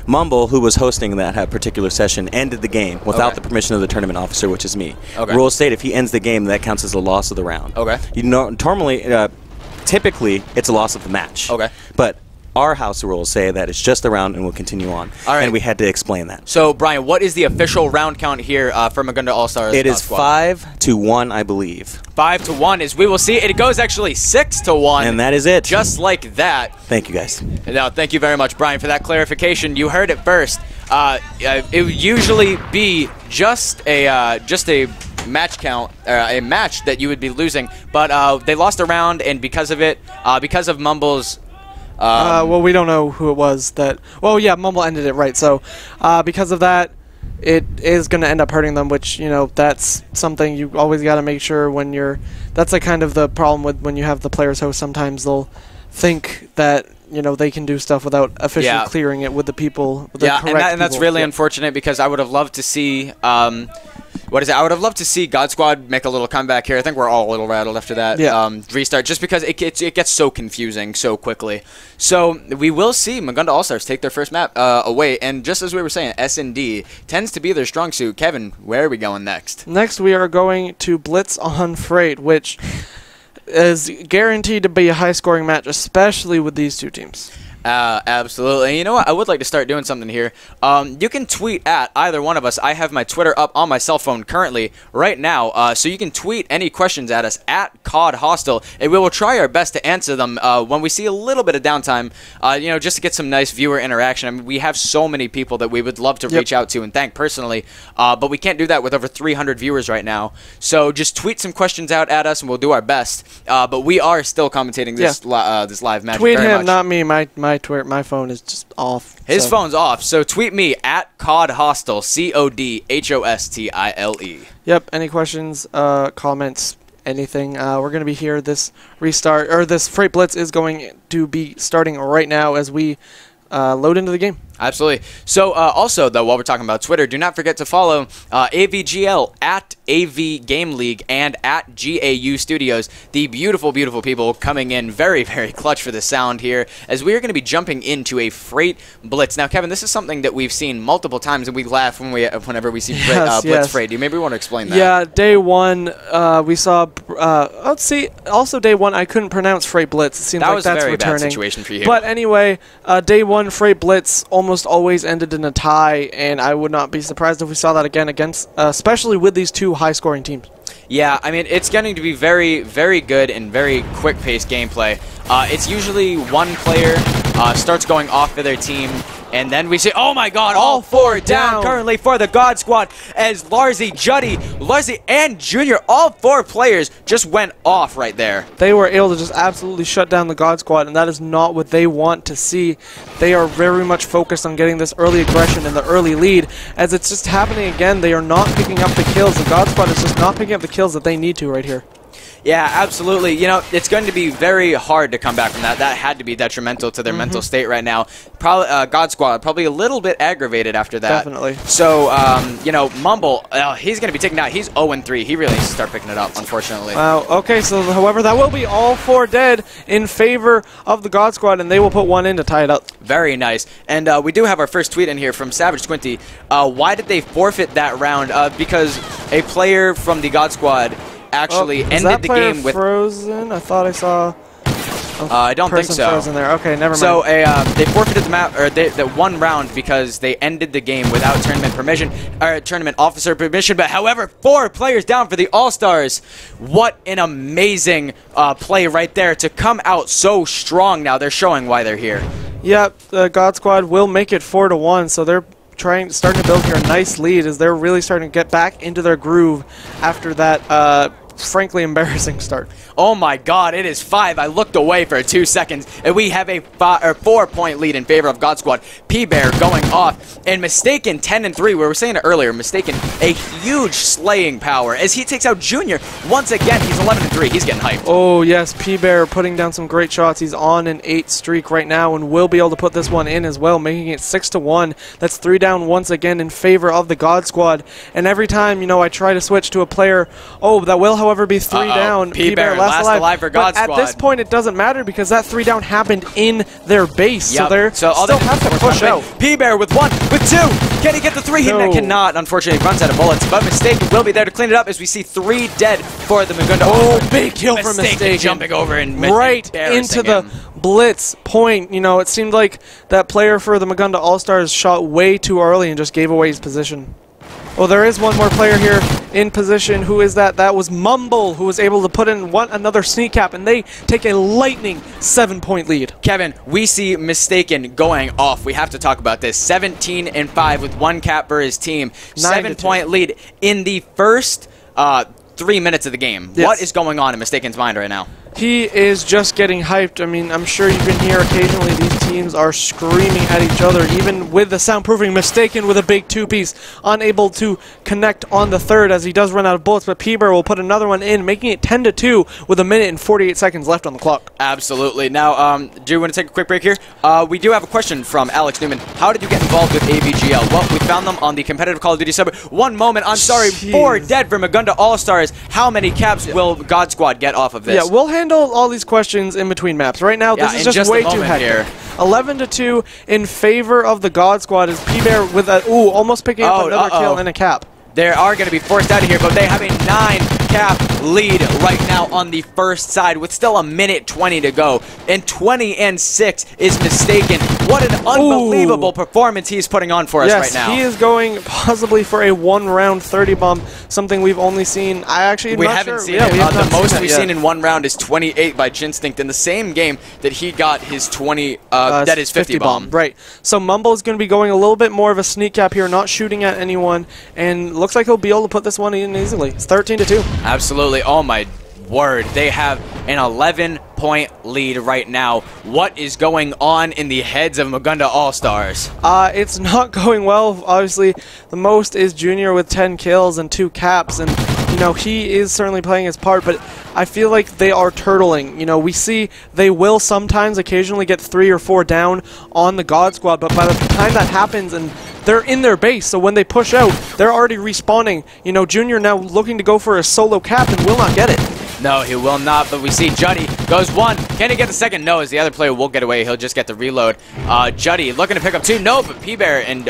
Mumble, who was hosting that particular session, ended the game without the permission of the tournament officer, which is me. Rules state if he ends the game, that counts as a loss of the round. You know, normally, typically, it's a loss of the match. But our house rules say that it's just the round and we'll continue on. And we had to explain that. So, Brian, what is the official round count here for Magunda All-Stars? It is 5-1, I believe. 5-1 is, we will see. It goes actually 6-1. And that is it. Just like that. Thank you, guys. No, thank you very much, Brian, for that clarification. You heard it first. It would usually be just a match count, a match that you would be losing, but they lost a round, and because of it, because of Mumble's well, we don't know who it was that... Well, yeah, Mumble ended it, right. So, because of that, it is going to end up hurting them, which, you know, that's something you always got to make sure when you're... That's like kind of the problem with when you have the players host. Sometimes they'll think that, you know, they can do stuff without officially clearing it with the people, with the correct people. And that's really unfortunate, because I would have loved to see... I would have loved to see God Squad make a little comeback here. I think we're all a little rattled after that restart, just because it gets so confusing so quickly. So we will see Magunda All-Stars take their first map away, and just as we were saying, S&D tends to be their strong suit. Kevin, where are we going next? Next, we are going to Blitz on Freight, which is guaranteed to be a high-scoring match, especially with these two teams. Absolutely. And you know what? I would like to start doing something here. You can tweet at either one of us. I have my Twitter up on my cell phone currently right now, so you can tweet any questions at us at CoD Hostel, and we will try our best to answer them when we see a little bit of downtime, you know, just to get some nice viewer interaction. I mean, we have so many people that we would love to reach out to and thank personally, but we can't do that with over 300 viewers right now. So just tweet some questions out at us, and we'll do our best. But we are still commentating this this live match. Tweet very him, much. not me. My Twitter, my phone is just off. His phone's off, so tweet me at CoD Hostel, CODHOSTILE. Yep. Any questions, comments, anything? We're gonna be here. This restart or this Freight Blitz is going to be starting right now as we load into the game. Absolutely. So also, though, while we're talking about Twitter, do not forget to follow AVGL at AV Game League and at GAU Studios. The beautiful, beautiful people coming in very, very clutch for the sound here, as we are going to be jumping into a Freight Blitz. Now, Kevin, this is something that we've seen multiple times, and we laugh whenever we see Blitz Freight. Do you maybe want to explain that? Yeah, day one, we saw. Let's see. Also, day one, I couldn't pronounce Freight Blitz. It seems that like was that's a very returning. bad situation for you. But anyway, day one, Freight Blitz almost always ended in a tie, and I would not be surprised if we saw that again against, especially with these two high-scoring teams. Yeah, I mean, it's going to be very, very good and very quick-paced gameplay. It's usually one player starts going off for their team, and then we see, oh my god, all four down currently for the God Squad, as Larzy, Juddy, Larzy, and Junior, all four players just went off right there. They were able to just absolutely shut down the God Squad, and that is not what they want to see. They are very much focused on getting this early aggression and the early lead, as it's just happening again. They are not picking up the kills. The God Squad is just not picking up the kills that they need to right here. Yeah, absolutely. You know, it's going to be very hard to come back from that. That had to be detrimental to their mental state right now. Probably God Squad probably a little bit aggravated after that. Definitely. So, you know, Mumble, he's going to be taken out. He's 0-3. He really needs to start picking it up, unfortunately. Wow. Okay, so however, that will be all four dead in favor of the God Squad, and they will put one in to tie it up. Very nice. And we do have our first tweet in here from Savage Squinty. Why did they forfeit that round? Because a player from the God Squad actually ended the game with frozen. I thought I saw. I don't think so. Frozen there. Okay, never mind. So they forfeited the map or the one round because they ended the game without tournament permission or tournament officer permission. But however, 4 players down for the All Stars. What an amazing play right there to come out so strong. Now they're showing why they're here. Yep, the God Squad will make it 4-1. So they're starting to build here a nice lead as they're really starting to get back into their groove after that frankly embarrassing start. Oh my god, it is 5. I looked away for 2 seconds, and we have a 4-point lead in favor of God Squad. P-Bear going off, and Mistaken 10-3. We were saying it earlier, Mistaken, a huge slaying power as he takes out Junior. Once again, he's 11-3. He's getting hyped. Oh yes, P-Bear putting down some great shots. He's on an 8 streak right now and will be able to put this one in as well, making it 6-1. That's 3 down once again in favor of the God Squad. And every time, you know, I try to switch to a player, that will, however, be 3 down. P-Bear last alive for God Squad. At this point, it doesn't matter because that 3 down happened in their base. Yep. So they're still have to push out. P-Bear with 1, with 2. Can he get the 3? No. He cannot. Unfortunately, he runs out of bullets. But Mistaken will be there to clean it up as we see 3 dead for the Magunda. Oh, big kill for Mistaken. Jumping over and right into the blitz point. You know, it seemed like that player for the Magunda All-Stars shot way too early and just gave away his position. Well, there is one more player here in position. Who is that? That was Mumble, who was able to put in another sneak cap, and they take a lightning 7-point lead. Kevin, we see Mistaken going off. We have to talk about this. 17-5 with 1 cap for his team. 7-point lead in the first 3 minutes of the game. Yes. What is going on in Mistaken's mind right now? He is just getting hyped. I mean, I'm sure you can hear occasionally these teams are screaming at each other, even with the soundproofing. Mistaken with a big 2-piece, unable to connect on the 3rd as he does run out of bullets, but P-Bear will put another one in, making it 10-2 with 1 minute and 48 seconds left on the clock. Absolutely. Now, do you want to take a quick break here? We do have a question from Alex Newman. How did you get involved with AVGL? Well, we found them on the competitive Call of Duty server. 1 moment, I'm sorry, 4 dead for Magunda All-Stars. How many caps will God Squad get off of this? Yeah, we'll handle all these questions in between maps. Right now, this is just way too hectic. 11-2 in favor of the God Squad is P-Bear with a almost picking up another kill and a cap. They are going to be forced out of here, but they have a 9 cap lead right now on the first side with still 1:20 to go. And 20-6 is Mistaken. What an unbelievable performance he's putting on for us right now. Yes, he is going possibly for a 1-round 30 bomb, something we've only seen. We haven't seen it. The most we've seen in one round is 28 by Chinstinct in the same game that he got his 50 bomb. Right. So Mumble is going to be going a little bit more of a sneak cap here, not shooting at anyone, and looks like he'll be able to put this one in easily. It's 13-2. Absolutely. Oh my word. They have an 11-point lead right now. What is going on in the heads of Magunda All-Stars? It's not going well. Obviously, the most is Junior with 10 kills and 2 caps, and you know, he is certainly playing his part, but I feel like they are turtling. You know, we see they will sometimes occasionally get 3 or 4 down on the God Squad, but by the time that happens and they're in their base, so when they push out, they're already respawning. You know, Junior now looking to go for a solo cap and will not get it. No, he will not, but we see Juddy goes 1. Can he get the second? No, as the other player will get away. He'll just get the reload. Juddy looking to pick up 2. No, but P-Bear and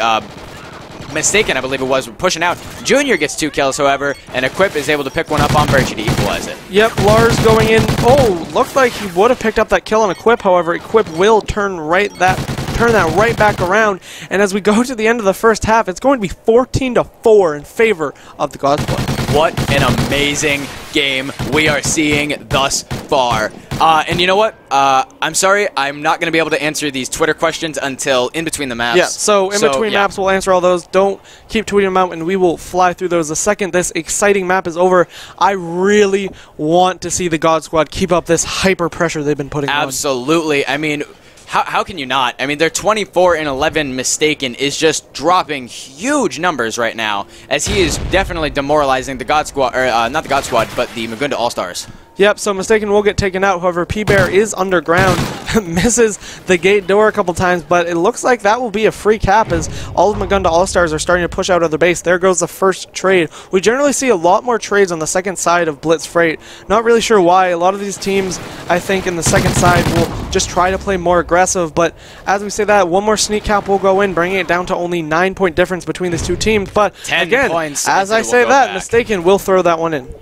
Mistaken, I believe it was, pushing out. Junior gets 2 kills, however, and Equip is able to pick one up on Birchie to equalize it. Yep, Lars going in. Oh, looked like he would have picked up that kill on Equip, however, Equip will turn that right back around, and as we go to the end of the first half, it's going to be 14-4 in favor of the God Squad. What an amazing game we are seeing thus far. And you know what? I'm sorry, I'm not going to be able to answer these Twitter questions until in between the maps. Yeah, so in between maps, we'll answer all those. Don't keep tweeting them out, and we will fly through those. The second this exciting map is over, I really want to see the God Squad keep up this hyper pressure they've been putting on. Absolutely. I mean, how can you not? I mean, their 24-11 Mistaken is just dropping huge numbers right now, as he is definitely demoralizing the God Squad, or not the God Squad, but the Magunda All-Stars. Yep, so Mistaken will get taken out. However, P-Bear is underground, misses the gate door a couple times, but it looks like that will be a free cap as all of Magunda All-Stars are starting to push out of their base. There goes the first trade. We generally see a lot more trades on the second side of Blitz Freight. Not really sure why. A lot of these teams, I think, in the second side will just try to play more aggressive, but as we say that, one more sneak cap will go in, bringing it down to only 9-point difference between these two teams. But 10 again, points as I say that, Mistaken will throw that one in.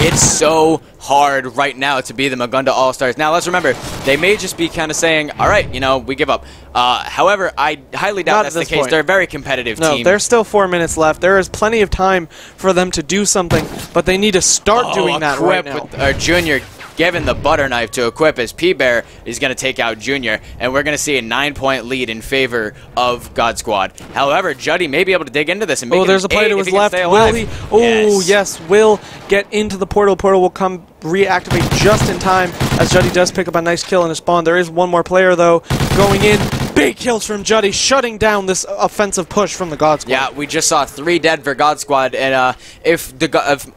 It's so hard right now to be the Magunda All-Stars. Now, let's remember, they may just be kind of saying, all right, you know, we give up. However, I highly doubt that's the case. They're a very competitive team. No, there's still 4 minutes left. There is plenty of time for them to do something, but they need to start doing that right now. With Junior giving the butter knife to Equip as P-Bear is going to take out Junior, and we're going to see a 9-point lead in favor of God Squad. However, Juddy may be able to dig into this and make it there's a player to his left. Will he? Oh, yes, will get into the portal. Portal will come reactivate just in time as Juddy does pick up a nice kill in his spawn. There is one more player, though, going in. Big kills from Juddy, shutting down this offensive push from the God Squad. Yeah, we just saw 3 dead for God Squad, and if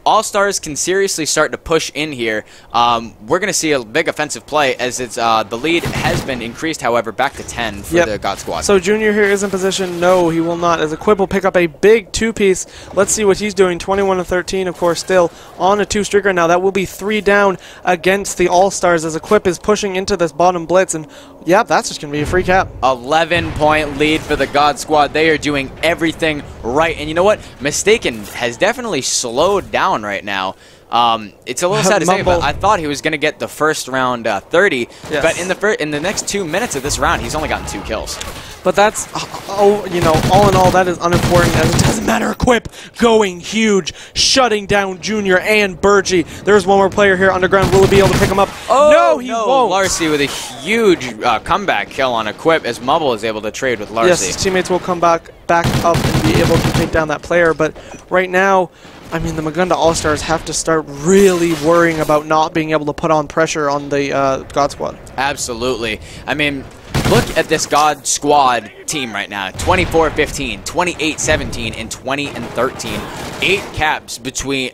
All-Stars can seriously start to push in here, we're going to see a big offensive play, as it's the lead has been increased, however, back to 10 for the God Squad. So Junior here is in position. No, he will not, as Equip will pick up a big 2-piece. Let's see what he's doing. 21-13, of course, still on a 2-streaker now. That will be 3 down against the All-Stars as Equip is pushing into this bottom blitz, and yeah, that's just going to be a free cap. 11-point lead for the God Squad. They are doing everything right. And you know what? Mistaken has definitely slowed down right now. It's a little sad to say, but I thought he was going to get the first round 30. Yes. But in the next 2 minutes of this round, he's only gotten 2 kills. But that's, you know, all in all, that is unimportant, as it doesn't matter. Equip going huge, shutting down Junior and Birchie. There's one more player here underground. Will he be able to pick him up? Oh, no, he won't. Larcy with a huge comeback kill on Equip as Mubble is able to trade with Larcy. Yes, his teammates will come back up and be able to take down that player. But right now, I mean, the Magunda All-Stars have to start really worrying about not being able to put on pressure on the God Squad. Absolutely. I mean, look at this God Squad team right now. 24-15, 28-17, and 20-13. 8 caps between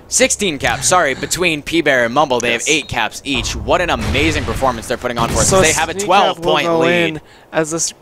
16 caps, sorry, between P-Bear and Mumble. They have 8 caps each. What an amazing performance they're putting on for us. So they have a 12-point lead. As this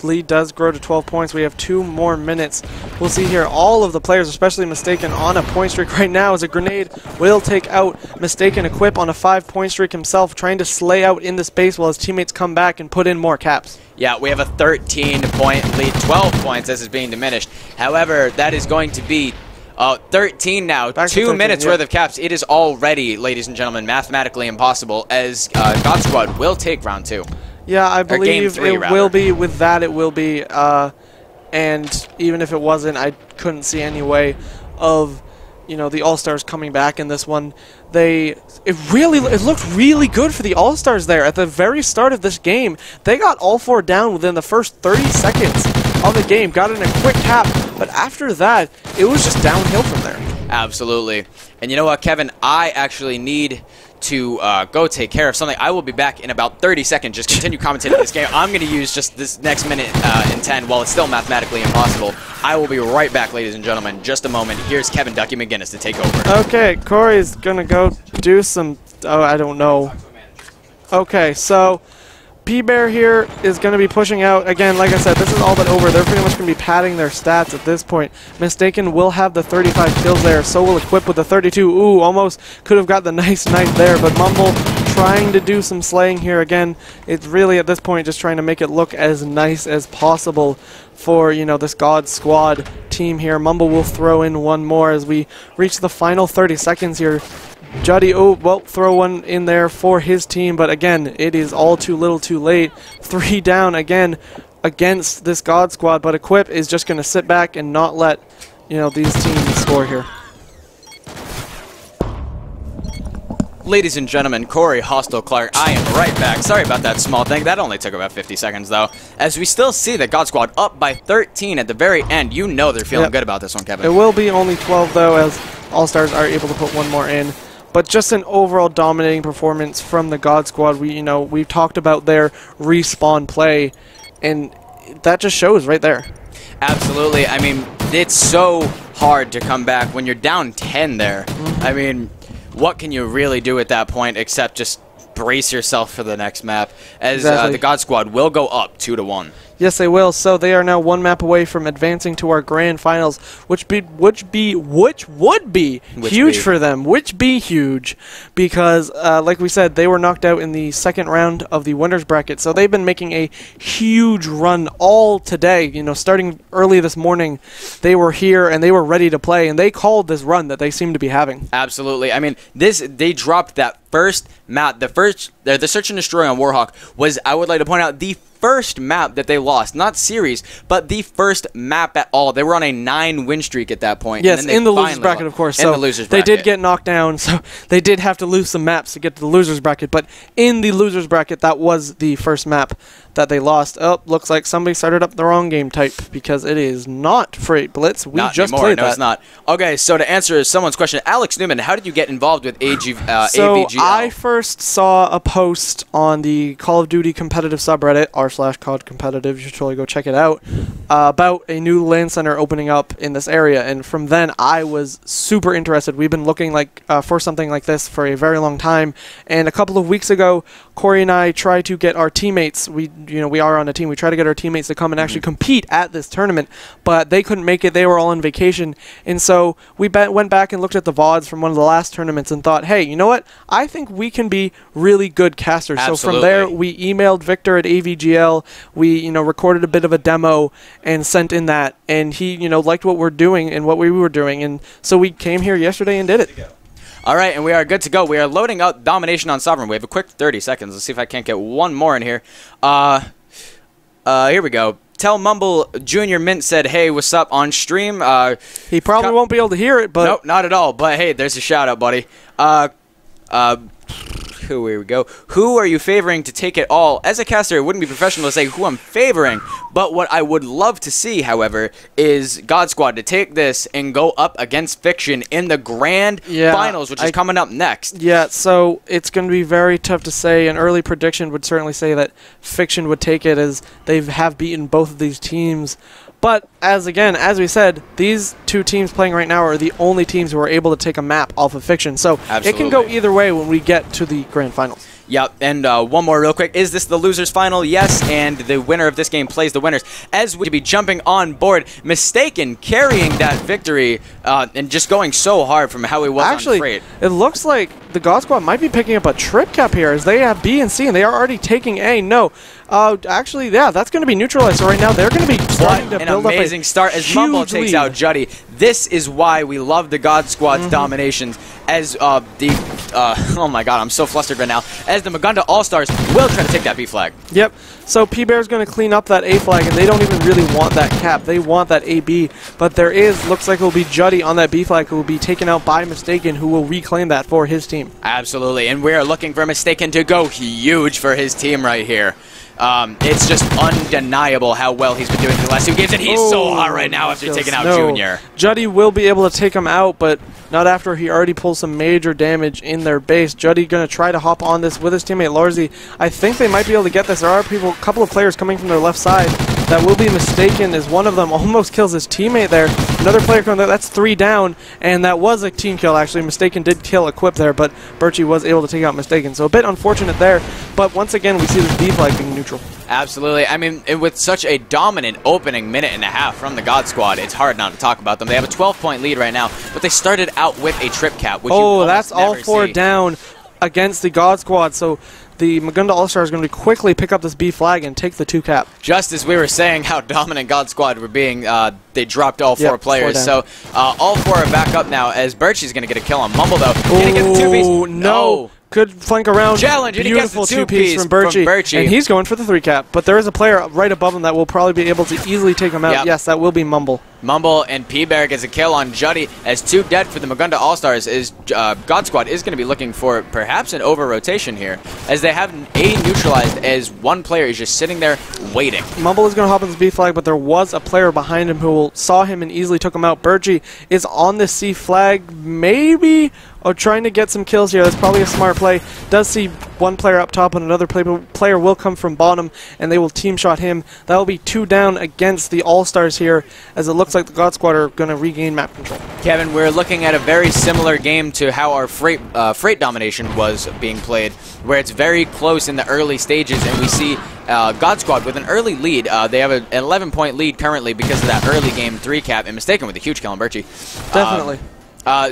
lead does grow to 12 points, we have 2 more minutes. We'll see here all of the players, especially Mistaken, on a point streak right now, as a grenade will take out Mistaken. Equip on a 5-point streak himself, trying to slay out in this base while his teammates come back and put in more caps. Yeah, we have a 13-point lead, 12 points as is being diminished. However, that is going to be 13 now. Back to 2 13, minutes worth of caps. It is already, ladies and gentlemen, mathematically impossible as God Squad will take round 2. Yeah, I believe three, it will be. With that, it will be. And even if it wasn't, I couldn't see any way of, you know, the All-Stars coming back in this one. It looked really good for the All-Stars there. At the very start of this game, they got all 4 down within the first 30 seconds of the game, got in a quick cap, but after that, it was just downhill from there. Absolutely. And you know what, Kevin? I actually need to go take care of something. I will be back in about 30 seconds. Just continue commentating this game. I'm going to use just this next minute and 10 while it's still mathematically impossible. I will be right back, ladies and gentlemen. Just a moment. Here's Kevin Ducky McGinnis to take over. Okay, Corey's going to go do some... Oh, I don't know. Okay, so... P-Bear here is going to be pushing out. Again, like I said, this is all but over. They're pretty much going to be padding their stats at this point. Mistaken will have the 35 kills there, so will Equip with the 32. Ooh, almost could have got the nice knife there, but Mumble trying to do some slaying here again. It's really, at this point, just trying to make it look as nice as possible for, you know, this God Squad team here. Mumble will throw in one more as we reach the final 30 seconds here. Juddy, well, throw one in there for his team, but again, it is all too little too late. 3 down again against this God Squad, but Equip is just going to sit back and not let, you know, these teams score here. Ladies and gentlemen, Corey Hostile Clark, I am right back. Sorry about that small thing. That only took about 50 seconds, though. As we still see the God Squad up by 13 at the very end. You know they're feeling good about this one, Kevin. It will be only 12, though, as All-Stars are able to put one more in. But just an overall dominating performance from the God Squad. We've talked about their respawn play, and that just shows right there. Absolutely. I mean, it's so hard to come back when you're down 10 there. I mean, what can you really do at that point except just brace yourself for the next map, as the God Squad will go up 2-1. Yes, they will. So they are now 1 map away from advancing to our grand finals, which would be huge for them. Which be huge, because like we said, they were knocked out in the 2nd round of the winners bracket. So they've been making a huge run all today. You know, starting early this morning, they were here and they were ready to play, and they called this run that they seem to be having. Absolutely. I mean, they dropped that first map. The Search and Destroy on Warhawk was, I would like to point out, the first map that they lost, not series, but the first map at all. They were on a 9-win streak at that point. Yes, in the losers bracket, of course. In the losers bracket. They did get knocked down, so they did have to lose some maps to get to the losers bracket. But in the losers bracket, that was the first map that they lost. Oh, looks like somebody started up the wrong game type, because it is not Freight Blitz. We just played that. No, it's not. Okay, so to answer someone's question, Alex Newman, how did you get involved with AVGL? So I first saw a post on the Call of Duty competitive subreddit, r/COD competitive, you should totally go check it out, about a new LAN center opening up in this area, and from then I was super interested. We've been looking for something like this for a very long time, and a couple of weeks ago, Corey and I tried to get our teammates, we are on a team, we tried to get our teammates to come and actually compete at this tournament, but they couldn't make it. They were all on vacation, and so we went back and looked at the VODs from one of the last tournaments and thought, hey, you know what? I think we can be really good casters. Absolutely. So from there, we emailed Victor at AVGL. We, recorded a bit of a demo and sent in that, and he, liked what we're doing and what we were doing, and so we came here yesterday and did it. All right, and we are good to go. We are loading up Domination on Sovereign. We have a quick 30 seconds. Let's see if I can't get one more in here. Here we go. Tell Mumble Junior Mint said, hey, what's up on stream? He probably won't be able to hear it, but... Nope, not at all. But, hey, there's a shout-out, buddy. Here we go. Who are you favoring to take it all? As a caster, it wouldn't be professional to say who I'm favoring, but what I would love to see, however, is God Squad to take this and go up against Fiction in the grand finals, which is coming up next. Yeah, so it's going to be very tough to say. An early prediction would certainly say that Fiction would take it, as they have beaten both of these teams. But, as we said, these two teams playing right now are the only teams who are able to take a map off of Fiction. So it can go either way when we get to the grand finals. Yep, and one more real quick. Is this the losers final? Yes, and the winner of this game plays the winners. As we be jumping on board, Mistaken carrying that victory and just going so hard from how he was on Freight. It looks like the God Squad might be picking up a trip cap here as they have B and C, and they are already taking A. No. Actually, yeah, that's going to be neutralized. So right now, they're going to be starting to build up an amazing start as Mumble takes out Juddy. This is why we love the God Squad's dominations, as oh my god, I'm so flustered right now, as the Magunda All-Stars will try to take that B flag. Yep. So P-Bear's going to clean up that A flag, and they don't even really want that cap. They want that AB, but there looks like it will be Juddy on that B flag who will be taken out by Mistaken, who will reclaim that for his team. Absolutely, and we are looking for Mistaken to go huge for his team right here. It's just undeniable how well he's been doing the last 2 games, and he's so hot right now after taking out Junior. Juddy will be able to take him out, but not after he already pulls some major damage in their base. Juddy going to try to hop on this with his teammate Larzy. I think they might be able to get this. There are a couple of players coming from their left side that will be Mistaken, as one of them almost kills his teammate there. Another player coming there, that's 3 down, and that was a team kill actually. Mistaken did kill Equip there, but Birchie was able to take out Mistaken. So a bit unfortunate there, but once again we see this B flag being neutral. Absolutely. I mean, with such a dominant opening minute and a half from the God Squad, it's hard not to talk about them. They have a 12-point lead right now, but they started out with a trip cap, which that's all 4 down against the God Squad. So the Magunda All-Star is going to quickly pick up this B flag and take the 2 cap. Just as we were saying how dominant God Squad were being, they dropped all 4 players. So all 4 are back up now, as Birchie's going to get a kill on Mumble, though. Can he get the 2-piece? No. Good flank around. Challenge, and he gets the 2-piece from Birchie. And he's going for the 3 cap. But there is a player right above him that will probably be able to easily take him out. Yep. Yes, that will be Mumble. Mumble and P-Bear gets a kill on Juddy, as 2 dead for the Magunda All-Stars. Is God Squad is going to be looking for perhaps an over-rotation here, as they have an A neutralized, as 1 player is just sitting there waiting. Mumble is going to hop on this B flag, but there was a player behind him who saw him and easily took him out. Birchie is on the C flag, maybe trying to get some kills here. That's probably a smart play. Does see 1 player up top, and another player will come from bottom, and they will team shot him. That will be 2 down against the All-Stars here, as it looks like the God Squad are going to regain map control. Kevin, we're looking at a very similar game to how our freight domination was being played, where it's very close in the early stages, and we see God Squad with an early lead. They have an 11-point lead currently because of that early game 3 cap, and Mistaken with a huge kill on Birchie. Definitely.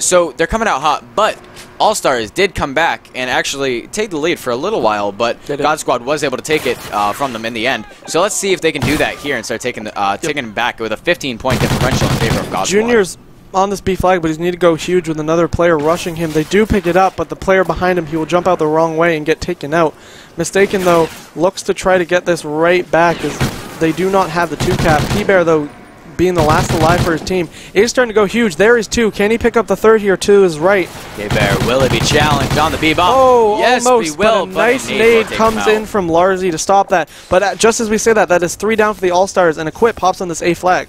So they're coming out hot, but All-Stars did come back and actually take the lead for a little while, but God Squad was able to take it from them in the end. So let's see if they can do that here and start taking them back with a 15-point differential in favor of God Squad. Junior's on this B flag, but he's need to go huge with another player rushing him. They do pick it up, but the player behind him, he will jump out the wrong way and get taken out. Mistaken, though, looks to try to get this right back, as they do not have the 2 cap. P-Bear, though, being the last alive for his team, is starting to go huge. There is 2. Can he pick up the 3rd here? 2 is right. P-Bear, will it be challenged on the B-bomb? Oh, yes, almost, we will. But a nice nade comes in from Larzy to stop that. But just as we say that, that is 3 down for the All-Stars, and Equip hops on this A flag.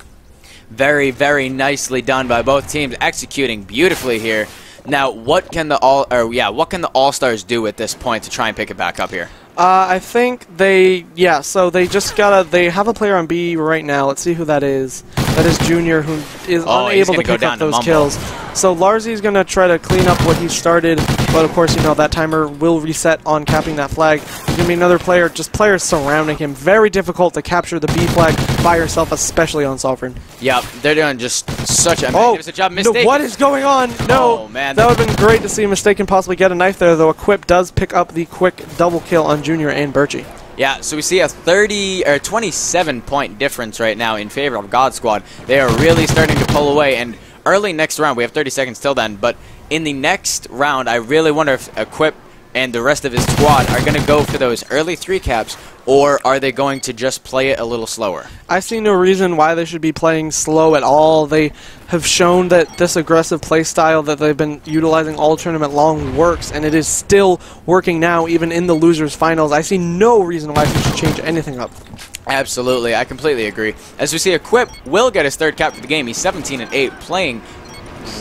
Very, very nicely done by both teams, executing beautifully here. Now, what can the All-Stars do at this point to try and pick it back up here? I think so they just they have a player on B right now. Let's see who that is. That is Junior, who is unable to pick up those kills. So Larzy is going to try to clean up what he started, but of course, that timer will reset on capping that flag. There's going to be another player, just players surrounding him. Very difficult to capture the B flag by yourself, especially on Sovereign. Yep, they're doing just such a magnificent job. Mistaken. No, what is going on? No, oh, man, that would have been great to see Mistaken possibly get a knife there, though Equip does pick up the quick double kill on Junior and Birchie. Yeah, so we see a 27-point difference right now in favor of God Squad. They are really starting to pull away, and early next round, we have 30 seconds till then, but in the next round, I really wonder if Equip and the rest of his squad are going to go for those early 3 caps, or are they going to just play it a little slower? I see no reason why they should be playing slow at all. They have shown that this aggressive play style that they've been utilizing all tournament long works, and it is still working now, even in the losers finals. I see no reason why they should change anything up. Absolutely, I completely agree. As we see, Equip will get his 3rd cap for the game. He's 17-8, playing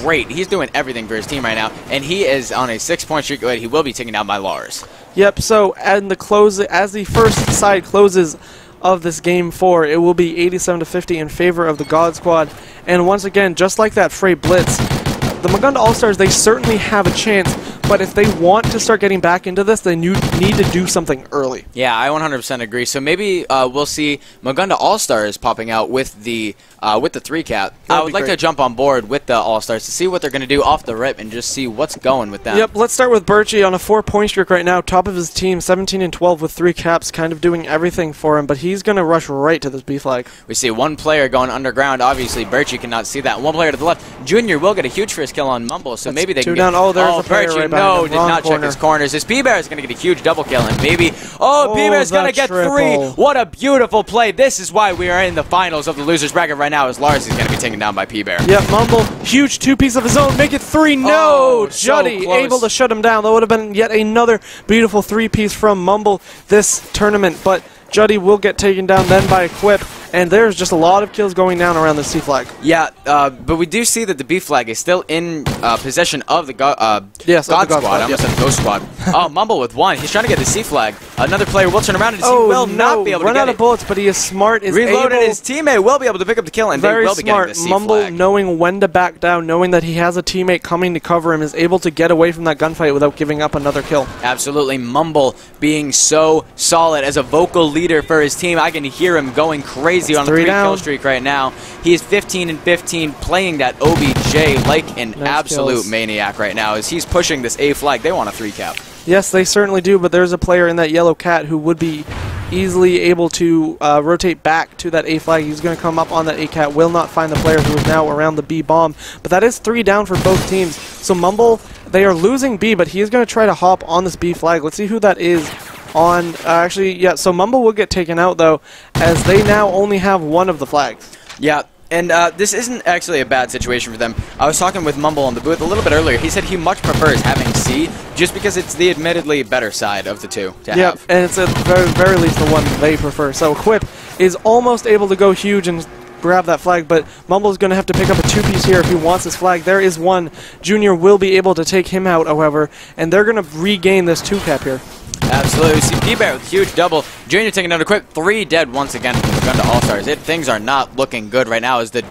great. He's doing everything for his team right now, and he is on a 6-point streak. He will be taken down by Lars. Yep, so as the first side closes of this game 4, it will be 87-50 in favor of the God Squad. And once again, just like that Freight Blitz, the Magunda All-Stars, they certainly have a chance, but if they want to start getting back into this, they need to do something early. Yeah, I 100% agree. So maybe we'll see Magunda All-Stars popping out with the with the 3-cap. I would like to jump on board with the All-Stars to see what they're going to do off the rip and just see what's going with them. Yep, let's start with Birchie on a 4-point streak right now, top of his team, 17 and 12 with 3 caps, kind of doing everything for him, but he's going to rush right to this B flag. We see one player going underground. Obviously, Birchie cannot see that. One player to the left. Junior will get a huge first kill on Mumble, so maybe they can down. Oh, there's a player Birchie, right no, behind him. did not check his corners. His P-Bear is going to get a huge double kill, and maybe, P-Bear's going to get 3. What a beautiful play. This is why we are in the finals of the losers bracket right now, as Lars is going to be taken down by P-Bear. Yep, Mumble, huge 2-piece of his own, make it 3. No, Juddy able to shut him down. That would have been yet another beautiful 3-piece from Mumble this tournament, but Juddy will get taken down then by Equip, and there's just a lot of kills going down around the C flag. Yeah, but we do see that the B flag is still in possession of the God Squad. I almost said Ghost Squad. Oh, Mumble with 1. He's trying to get the C flag. Another player will turn around, and he will not be able to run get out of bullets, but he is smart. Reloaded, his teammate will be able to pick up the kill, and they will be getting the C Mumble flag. knowing when to back down, knowing that he has a teammate coming to cover him, is able to get away from that gunfight without giving up another kill. Absolutely, Mumble being so solid as a vocal leader for his team. I can hear him going crazy on the 3-kill streak right now. He is 15 and 15, playing that OBJ like an absolute maniac right now as he's pushing this A flag. They want a 3-cap. Yes, they certainly do, but there's a player in that yellow cat who would be easily able to rotate back to that A flag. He's going to come up on that A cat, will not find the player who is now around the B bomb, but that is 3 down for both teams. So Mumble, they are losing B, but he is going to try to hop on this B flag. Let's see who that is. So Mumble will get taken out, though, as they now only have 1 of the flags. Yeah, and this isn't actually a bad situation for them. I was talking with Mumble on the booth a little bit earlier. He said he much prefers having C, just because it's the admittedly better side of the 2 to have. And it's at the very least the one they prefer. So Equip is almost able to go huge and grab that flag, but Mumble's going to have to pick up a 2-piece here if he wants his flag. There is 1. Junior will be able to take him out, however, and they're going to regain this 2-cap here. Absolutely. We see P-Bear with huge double. Junior taking another quick 3 dead once again from the Magunda All-Stars. Things are not looking good right now as the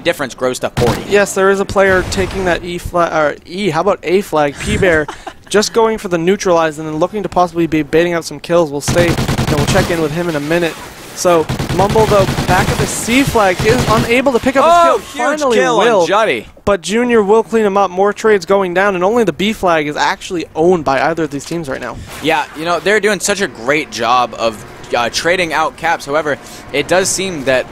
difference grows to 40. Yes, there is a player taking that how about A flag? P-Bear just going for the neutralize and then looking to possibly be baiting out some kills. We'll stay and we'll check in with him in a minute. So Mumble, though, back at the C flag, is unable to pick up his kill. Huge kill on Juddy. But Junior will clean him up. More trades going down, and only the B flag is actually owned by either of these teams right now. Yeah, you know, they're doing such a great job of trading out caps. However, it does seem that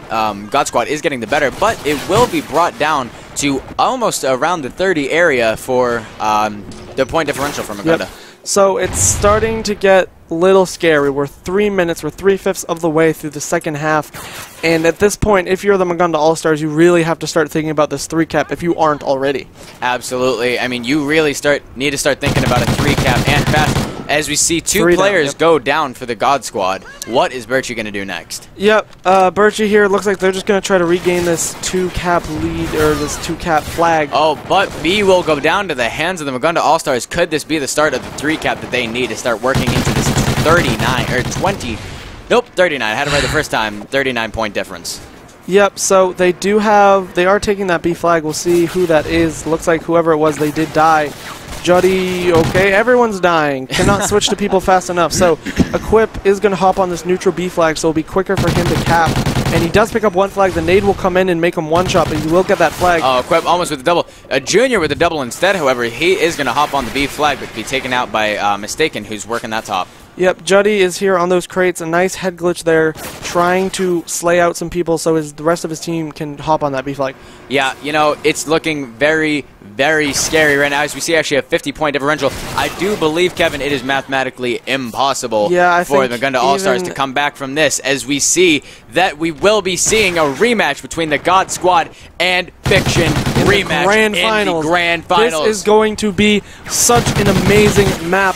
God Squad is getting the better, but it will be brought down to almost around the 30 area for the point differential from Magunda. Yep. So it's starting to get a little scary. We're 3 minutes, we're 3/5 of the way through the second half. And at this point, if you're the Magunda All-Stars, you really have to start thinking about this 3-cap if you aren't already. Absolutely. I mean, you really need to start thinking about a 3-cap and fast. As we see 2 players go down for the God Squad, what is Birchie going to do next? Yep, Birchie here, looks like they're just going to try to regain this 2-cap lead, or this 2-cap flag. Oh, but B will go down to the hands of the Magunda All-Stars. Could this be the start of the 3-cap that they need to start working into this 39, or 20? Nope, 39. I had it right the first time. 39-point difference. Yep, so they are taking that B flag. We'll see who that is. Looks like whoever it was, they did die. Juddy, okay, everyone's dying. Cannot switch to people fast enough. So Equip is going to hop on this neutral B flag, so it'll be quicker for him to cap. And he does pick up 1 flag. The nade will come in and make him one-shot, but he will get that flag. Oh, Equip almost with the double. Junior with the double instead, however, he is going to hop on the B flag, but be taken out by Mistaken, who's working that top. Yep, Juddy is here on those crates. A nice head glitch there, trying to slay out some people so the rest of his team can hop on that B flag. Yeah, you know, it's looking very, very scary right now. As we see actually a 50-point differential. I do believe, Kevin, it is mathematically impossible for the Magunda All-Stars to come back from this, as we see that we will be seeing a rematch between the God Squad and Fiction rematch in the Grand Finals. This is going to be such an amazing map.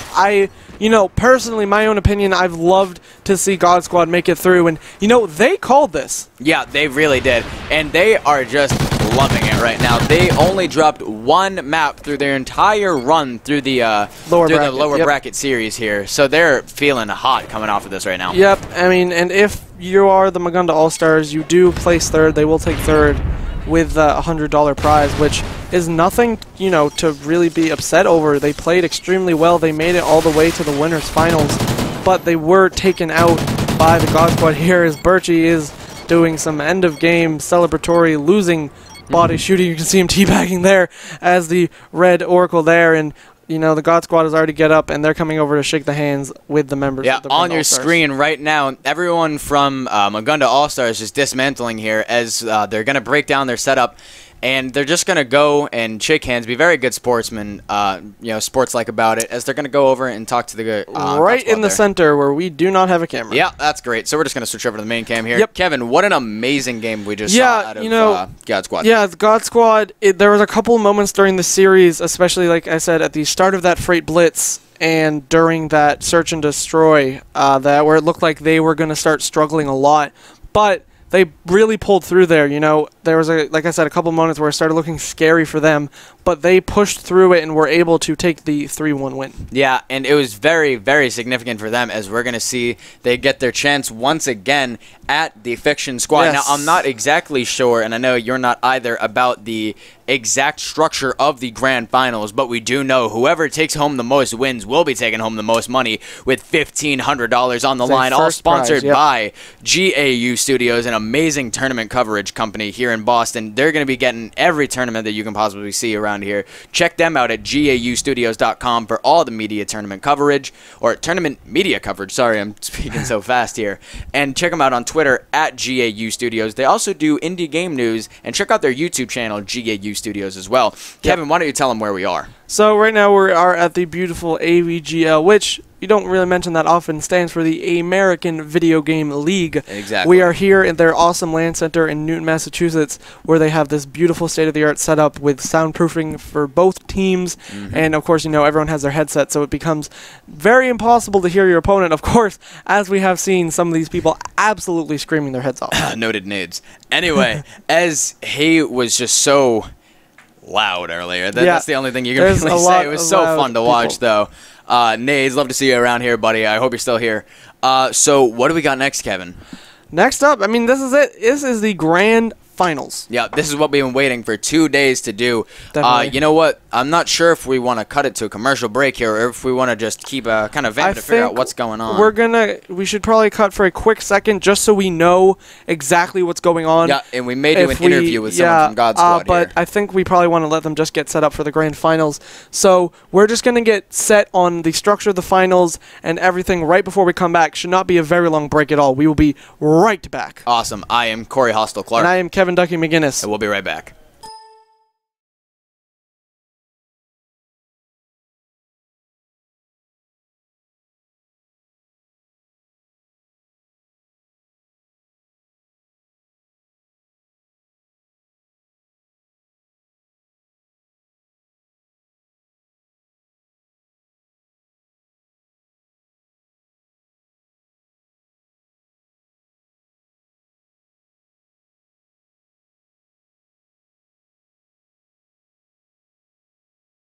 You know, personally, my own opinion, I've loved to see God Squad make it through. And, you know, they called this. Yeah, they really did. And they are just loving it right now. They only dropped 1 map through their entire run through the lower bracket series here. So they're feeling hot coming off of this right now. Yep. I mean, and if you are the Magunda All-Stars, you do place 3rd. They will take 3rd with a $100 prize, which is nothing, you know, to really be upset over. They played extremely well. They made it all the way to the winners finals, but they were taken out by the God Squad here, as Birchie is doing some end-of-game celebratory losing body shooting. You can see him teabagging there as the red Oracle there, and you know, the God Squad has already get up, and they're coming over to shake the hands with the members of the on your All-Stars. screen right now, everyone from Magunda All-Stars is dismantling here as they're going to break down their setup, and they're just going to go and shake hands, be very good sportsmen, you know, sports-like about it, as they're going to go over and talk to the right in the center where we do not have a camera. Yeah, that's great. So we're just going to switch over to the main cam here. Yep. Kevin, what an amazing game we just saw out of you know, God Squad. Yeah, the God Squad, there was a couple of moments during the series, especially, like I said, at the start of that Freight Blitz and during that Search and Destroy, that where it looked like they were going to start struggling a lot. But they really pulled through there. You know, there was, like I said, a couple moments where it started looking scary for them, but they pushed through it and were able to take the 3-1 win. Yeah, and it was very, very significant for them, as we're going to see they get their chance once again at the Fiction Squad. Yes. Now, I'm not exactly sure, and I know you're not either, about the exact structure of the grand finals, but we do know whoever takes home the most wins will be taking home the most money, with $1,500 on the line, all sponsored by GAU Studios, an amazing tournament coverage company here in Boston. They're going to be getting every tournament that you can possibly see around here. Check them out at GAUstudios.com for all the media tournament coverage, or tournament media coverage. Sorry, I'm speaking so fast here. And check them out on Twitter at GAU Studios. They also do indie game news, and check out their YouTube channel, GAU Studios, as well. Kevin, why don't you tell them where we are? So right now we are at the beautiful AVGL, which you don't really mention that often, stands for the American Video Game League. Exactly. We are here in their awesome LAN center in Newton, Massachusetts, where they have this beautiful state-of-the-art setup with soundproofing for both teams. And of course, you know, everyone has their headset, so it becomes very impossible to hear your opponent, of course, as we have seen some of these people absolutely screaming their heads off. Noted nudes. Anyway, as he was just so loud earlier. That's the only thing you can really say. It was so fun to watch, though. Nades, love to see you around here, buddy. I hope you're still here. So what do we got next, Kevin? Next up, I mean, this is it. This is the grand finals. Yeah, this is what we've been waiting for 2 days to do. Definitely. You know what? I'm not sure if we want to cut it to a commercial break here, or if we want to just keep kind of vamping to figure out what's going on. We should probably cut for a quick second just so we know exactly what's going on. Yeah, and we may do an interview with someone from God Squad but here. I think we probably want to let them just get set up for the grand finals. So we're just going to get set on the structure of the finals and everything right before we come back. Should not be a very long break at all. We will be right back. Awesome. I am Corey Hostel Clark. And I am Kevin Ducky McGinnis. And we'll be right back.